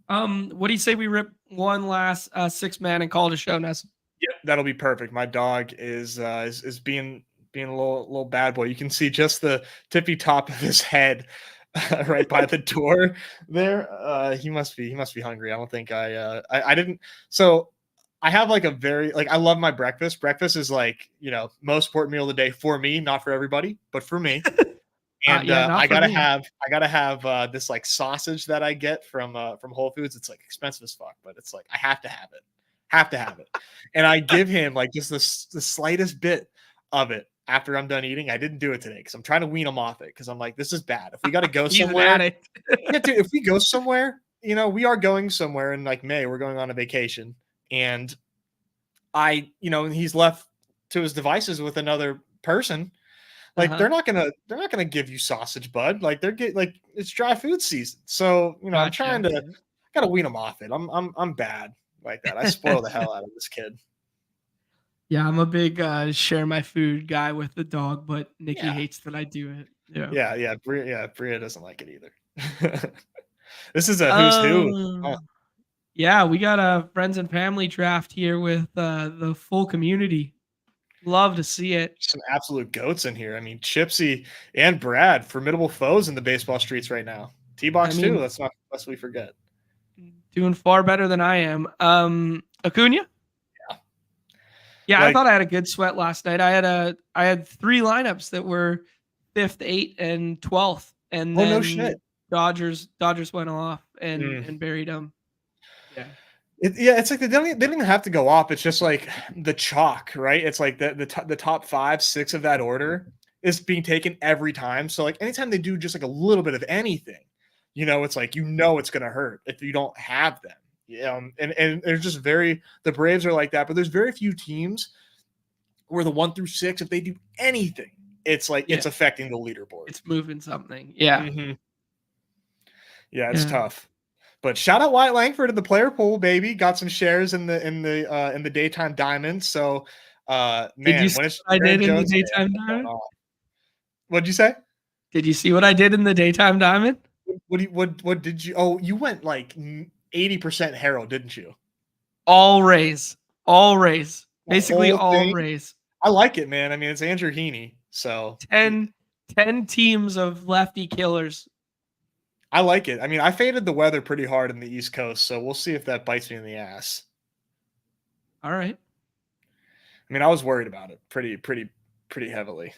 What do you say we rip one last 6-man and call it a show, Nez? Yeah, that'll be perfect. My dog is being a little bad boy. You can see just the tippy top of his head right by the door there. He must be hungry. I don't think I didn't. So I have like a very, like, I love my breakfast. Breakfast is like, most important meal of the day for me, not for everybody, but for me. And I gotta have this like sausage that I get from Whole Foods. It's like expensive as fuck, but it's like I have to have it. And I give him like just the slightest bit of it after I'm done eating. I didn't do it today because I'm trying to wean him off it because I'm like, this is bad. If we got to go somewhere, if we go somewhere, we are going somewhere in like May. We're going on a vacation, and he's left to his devices with another person. Like they're not gonna give you sausage, bud. Like it's dry food season. So I'm trying to gotta wean him off it. I'm bad like that. I spoil the hell out of this kid. Yeah, I'm a big share my food guy with the dog, but Nikki hates that I do it. Yeah. Bria doesn't like it either. This is a who's who. Oh. Yeah, we got a friends and family draft here with the full community. Love to see it. Some absolute goats in here. I mean, Chipsy and Brad, formidable foes in the baseball streets right now. T-Box too. Let's not lest we forget. Doing far better than I am. Acuna? Yeah, I thought I had a good sweat last night. I had 3 lineups that were 5th, 8th, and 12th, and then no shit. Dodgers went off and buried them. Yeah. It's like they don't even have to go off. It's just like the chalk, right? It's like the top 5, 6 of that order is being taken every time. So like anytime they do just like a little bit of anything, it's like it's gonna hurt if you don't have them. And there's just the Braves are like that, but there's very few teams where the 1 through 6, if they do anything, it's like it's affecting the leaderboard. It's moving something. Yeah. Mm-hmm. Yeah, it's tough. But shout out Wyatt Langford in the player pool, baby. Got some shares in the daytime diamond. So man, when it's I did in the daytime diamond. What'd you say? Did you see what I did in the daytime diamond? What did you? Oh, you went like 80% Herald, didn't you? All Rays. Basically all Rays. I like it, man. I mean, it's Andrew Heaney, so 10 teams of lefty killers. I like it. I mean, I faded the weather pretty hard in the East Coast, so we'll see if that bites me in the ass. All right. I mean, I was worried about it pretty heavily.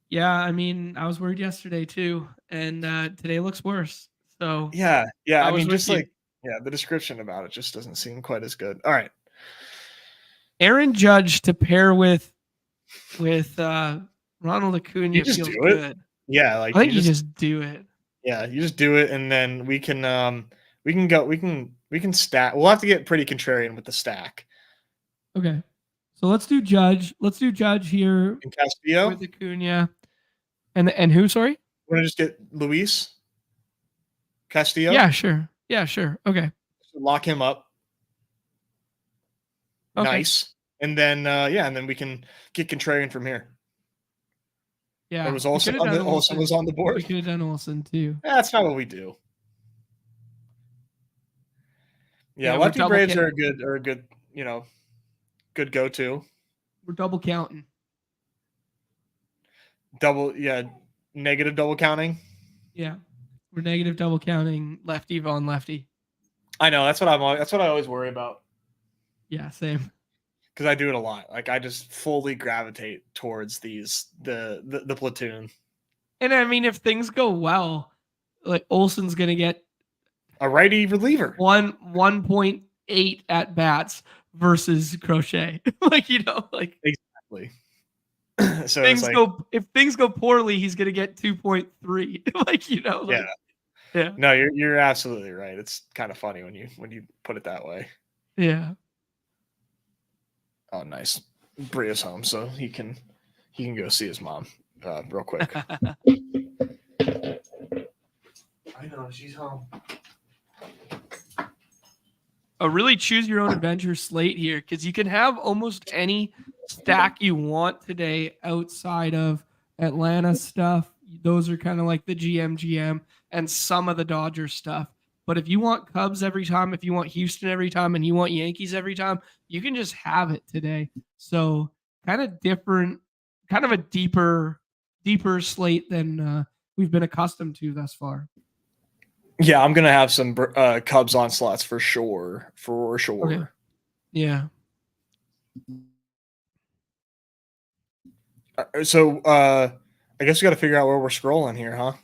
Yeah, I mean, I was worried yesterday too, and today looks worse. So yeah. I mean, just like the description about it just doesn't seem quite as good. All right, Aaron Judge to pair with Ronald Acuna feels good. Yeah, like I think you just do it. Yeah, you just do it, and then we can stack. We'll have to get pretty contrarian with the stack. Okay, so let's do Judge. Let's do Judge here. And Castillo with Acuna, and who? Sorry, want to just get Luis Castillo? Yeah, sure. Okay, lock him up. Okay. Nice, and then and then we can get contrarian from here. Yeah, it was also was on the board. We could have done Olsen too. That's not what we do. Yeah, lefty Braves are a good, good go-to. We're double counting. Negative double counting. Yeah, we're negative double counting lefty on lefty. I know that's what I always worry about. Yeah, same. Because I do it a lot. Like I just fully gravitate towards the platoon. And I mean, if things go well, like Olsen's gonna get a righty reliever, 1.8 at bats versus Crochet. Exactly. So if things go poorly, he's gonna get 2.3. Yeah. No, you're absolutely right. It's kind of funny when you put it that way. Yeah. Oh, nice. Bria's home, so he can go see his mom real quick. I know she's home. A really choose your own adventure slate here, because you can have almost any stack you want today outside of Atlanta stuff. Those are kind of like the GM and some of the Dodgers stuff. But if you want Cubs every time, if you want Houston every time, and you want Yankees every time, you can just have it today. So kind of different, kind of a deeper slate than we've been accustomed to thus far. Yeah, I'm gonna have some Cubs on slots for sure. Okay. Yeah. So I guess we got to figure out where we're scrolling here, huh?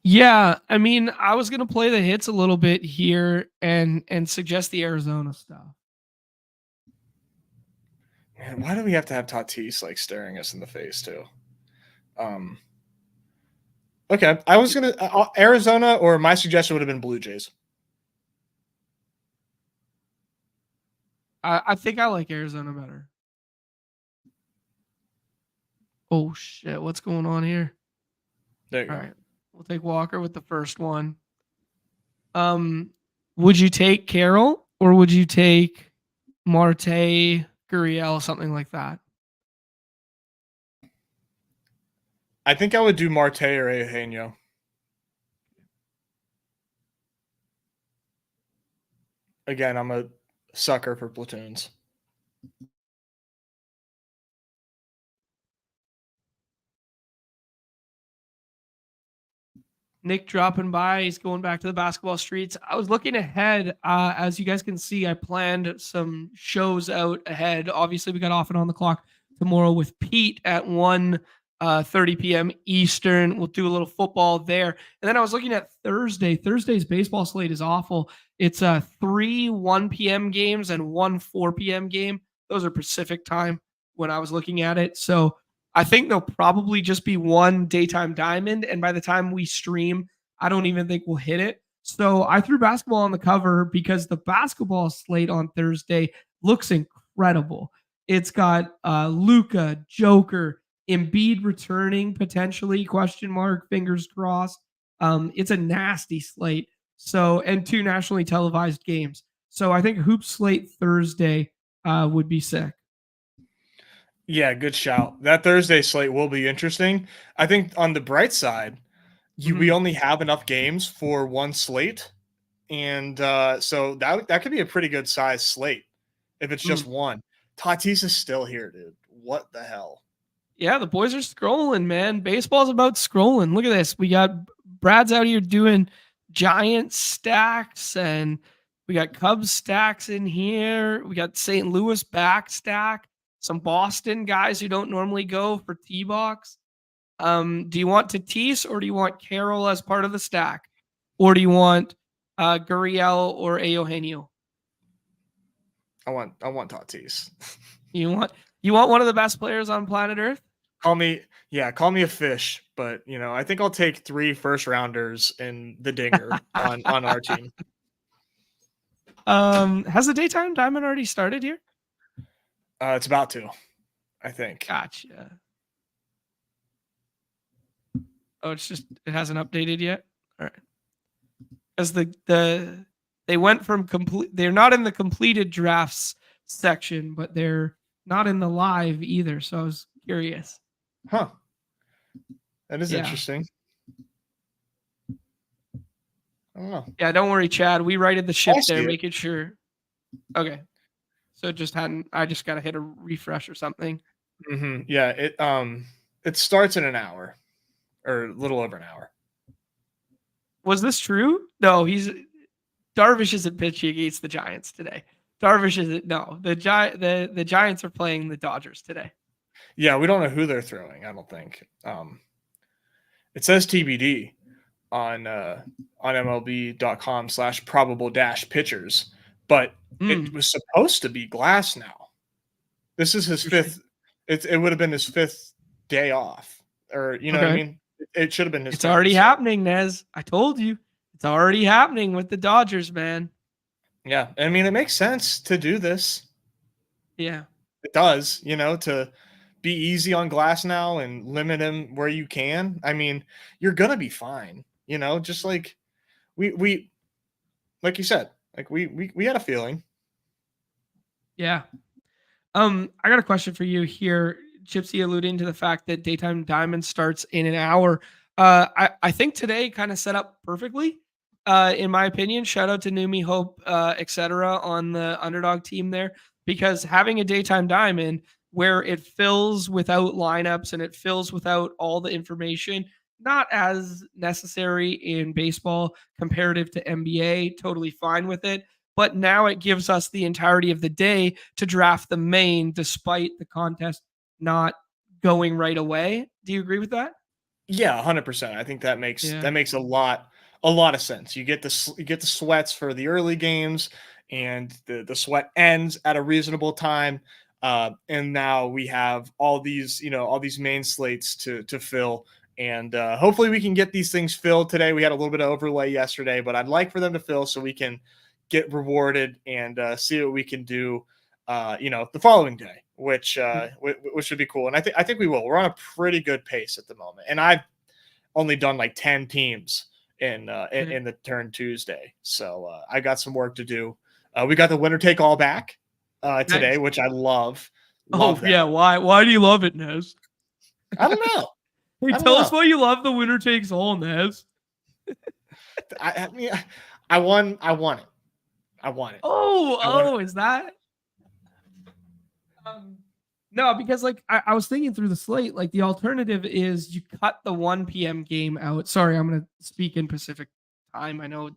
Yeah, I mean, I was gonna play the hits a little bit here and suggest the Arizona stuff. Man, why do we have to have Tatis like staring us in the face too? Okay, I was gonna Arizona, or my suggestion would have been Blue Jays. I think I like Arizona better. Oh shit, what's going on here? There you go. All right. We'll take Walker with the first one. Would you take Carroll or would you take Marte, Gurriel, something like that? I think I would do Marte or Eugenio. Again, I'm a sucker for platoons. Nick dropping by. He's going back to the basketball streets. I was looking ahead. As you guys can see, I planned some shows out ahead. Obviously, we got off and on the clock tomorrow with Pete at 1:30 p.m. Eastern. We'll do a little football there. And then I was looking at Thursday. Thursday's baseball slate is awful. It's 3 1 p.m. games and 1 4 p.m. game. Those are Pacific time when I was looking at it. So I think there'll probably just be one daytime diamond. And by the time we stream, I don't even think we'll hit it. So I threw basketball on the cover because the basketball slate on Thursday looks incredible. It's got Luka, Joker, Embiid returning potentially, question mark, fingers crossed. It's a nasty slate. So, and 2 nationally televised games. So I think Hoop slate Thursday would be sick. Yeah, good shout. That Thursday slate will be interesting. I think on the bright side, we only have enough games for one slate, and so that could be a pretty good size slate if it's just one. Tatis is still here, dude. What the hell? Yeah, the boys are scrolling, man. Baseball's about scrolling. Look at this. We got Brad's out here doing giant stacks, and we got Cubs stacks in here. We got St. Louis back stack. Some Boston guys who don't normally go for T-box. Do you want Tatis or do you want Carroll as part of the stack? Or do you want Gurriel or Eugenio? I want Tatis. You want one of the best players on planet Earth? Call me a fish, but I think I'll take 3 first rounders in the dinger on our team. Has the daytime diamond already started here? It's about to, I think. Gotcha. Oh, it hasn't updated yet. All right. Because they went from complete. They're not in the completed drafts section, but they're not in the live either. So I was curious. Huh. That is interesting. I don't know. Yeah, don't worry, Chad. We righted the ship there, making sure. Okay. So I just got to hit a refresh or something. Mm-hmm. Yeah, it starts in an hour or a little over an hour. Was this true? No, Darvish isn't pitching against the Giants today. Darvish isn't. No, the Giants are playing the Dodgers today. Yeah, we don't know who they're throwing. I don't think. It says TBD on MLB.com/probable-pitchers, but it was supposed to be Glass now. This is his fifth. It would have been his 5th day off, or what I mean. It should have been his. It's already happening, Nez. I told you, it's already happening with the Dodgers, man. Yeah, I mean, it makes sense to do this. Yeah, it does. To be easy on Glass now and limit him where you can. I mean, you're gonna be fine. Just like we like you said, like we had a feeling. Yeah. I got a question for you here, Gypsy, alluding to the fact that Daytime Diamond starts in an hour. I think today kind of set up perfectly, in my opinion. Shout out to Neumy, Hope, etc. on the Underdog team there, because having a Daytime Diamond where it fills without lineups and it fills without all the information, not as necessary in baseball comparative to NBA. Totally fine with it. But now it gives us the entirety of the day to draft the main, despite the contest not going right away. Do you agree with that? Yeah, 100%. I think that makes a lot of sense. You get the sweats for the early games, and the sweat ends at a reasonable time. And now we have all these main slates to fill. And hopefully we can get these things filled today. We had a little bit of overlay yesterday, but I'd like for them to fill so we can get rewarded and see what we can do, the following day, which would be cool. And I think we will. We're on a pretty good pace at the moment. And I've only done like 10 teams in the turn Tuesday. So I got some work to do. We got the winner take all back today, nice. Which I love. Love that. Yeah. Why do you love it, Nez? I don't know. Hey, tell us why you love the winner takes all, Nez. I mean, I won it. I want it. Is that? No, because like I was thinking through the slate, like the alternative is you cut the 1 p.m. game out. Sorry, I'm going to speak in Pacific time. I know,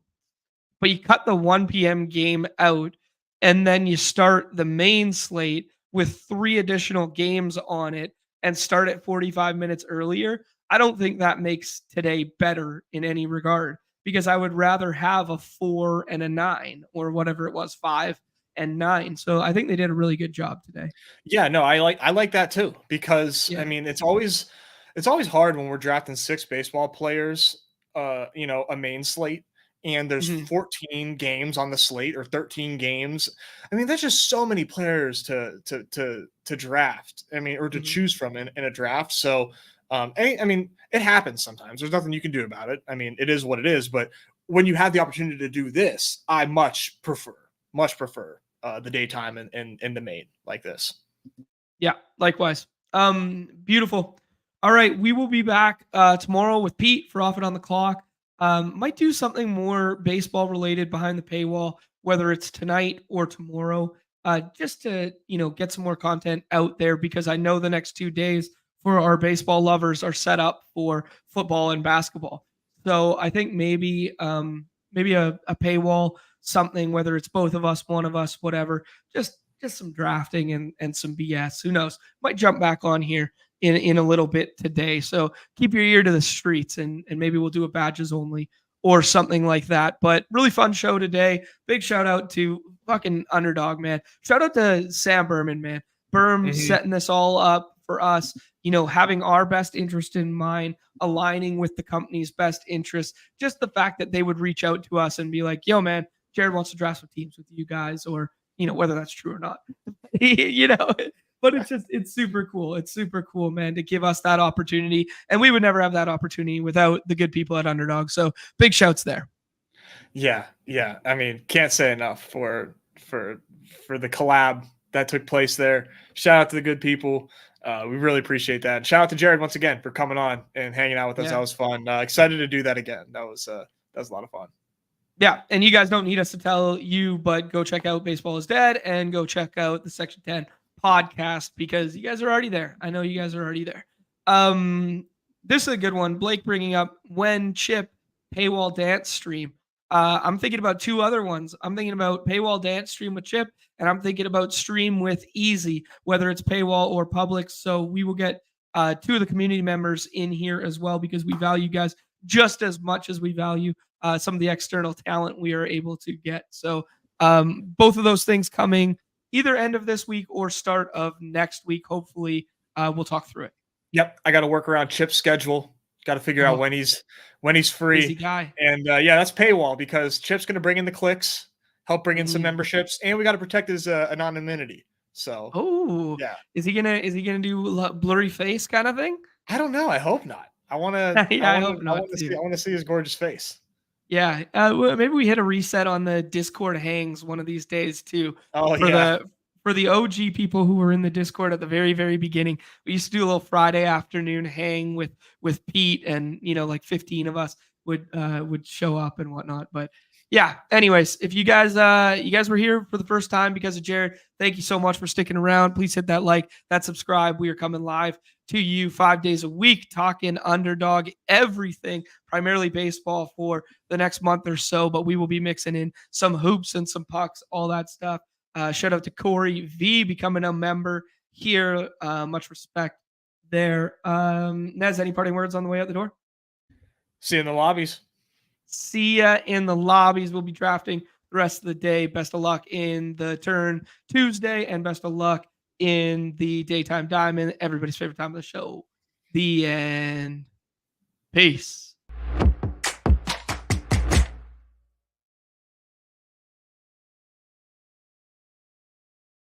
but you cut the 1 p.m. game out, and then you start the main slate with 3 additional games on it and start at 45 minutes earlier. I don't think that makes today better in any regard, because I would rather have a 4 and a 9 or whatever it was, 5 and 9. So I think they did a really good job today. Yeah, no, I like that too, because I mean, it's always hard when we're drafting 6 baseball players, a main slate, and there's 14 games on the slate or 13 games. I mean, there's just so many players to draft. I mean, or to choose from in a draft. So I mean, it happens sometimes. There's nothing you can do about it. I mean, it is what it is. But when you have the opportunity to do this, I much prefer the daytime and the main like this. Yeah, likewise. Beautiful. All right, we will be back tomorrow with Pete for Off It on the Clock. Might do something more baseball related behind the paywall, whether it's tonight or tomorrow, just to get some more content out there, because I know the next 2 days for our baseball lovers are set up for football and basketball. So I think maybe a paywall, something, whether it's both of us, one of us, whatever, just some drafting and some BS. Who knows? Might jump back on here in a little bit today. So keep your ear to the streets, and maybe we'll do a badges only or something like that. But really fun show today. Big shout out to fucking Underdog, man. Shout out to Sam Berman, man. Berm setting this all up for us, having our best interest in mind, aligning with the company's best interest. Just the fact that they would reach out to us and be like, yo, man, Jared wants to draft some teams with you guys, or whether that's true or not, but it's super cool. It's super cool, man, to give us that opportunity. And we would never have that opportunity without the good people at Underdog. So big shouts there. Yeah. I mean, can't say enough for the collab that took place there. Shout out to the good people. We really appreciate that. And shout out to Jared once again for coming on and hanging out with us. Yeah. That was fun. Excited to do that again. That was a lot of fun. Yeah, and you guys don't need us to tell you, but go check out Baseball is Dead and go check out the Section 10 podcast, because you guys are already there. I know you guys are already there. This is a good one. Blake bringing up when Chip paywall dance stream. I'm thinking about 2 other ones. I'm thinking about paywall dance stream with Chip, and I'm thinking about stream with Easy, whether it's paywall or public. So we will get 2 of the community members in here as well, because we value you guys just as much as we value some of the external talent we are able to get. So both of those things coming either end of this week or start of next week. Hopefully we'll talk through it. Yep. I got to work around Chip's schedule. Got to figure out when he's free. Busy guy. And that's paywall, because Chip's going to bring in the clicks, help bring in some memberships, and we got to protect his anonymity. So, yeah. Is he gonna do blurry face kind of thing? I don't know. I hope not. I want to. I hope not. I want to see his gorgeous face. Yeah, maybe we hit a reset on the Discord hangs one of these days too. Oh, For the OG people who were in the Discord at the very, very beginning, we used to do a little Friday afternoon hang with Pete, and like 15 of us would show up and whatnot. But yeah, anyways, if you guys were here for the first time because of Jared, thank you so much for sticking around. Please hit that like, that subscribe. We are coming live to you 5 days a week, talking Underdog, everything, primarily baseball for the next month or so, but we will be mixing in some hoops and some pucks, all that stuff. Shout out to Corey V becoming a member here. Much respect there. Nez, any parting words on the way out the door? See you in the lobbies. See ya in the lobbies. We'll be drafting the rest of the day. Best of luck in the turn Tuesday, and best of luck in the daytime diamond. Everybody's favorite time of the show. The end. Peace.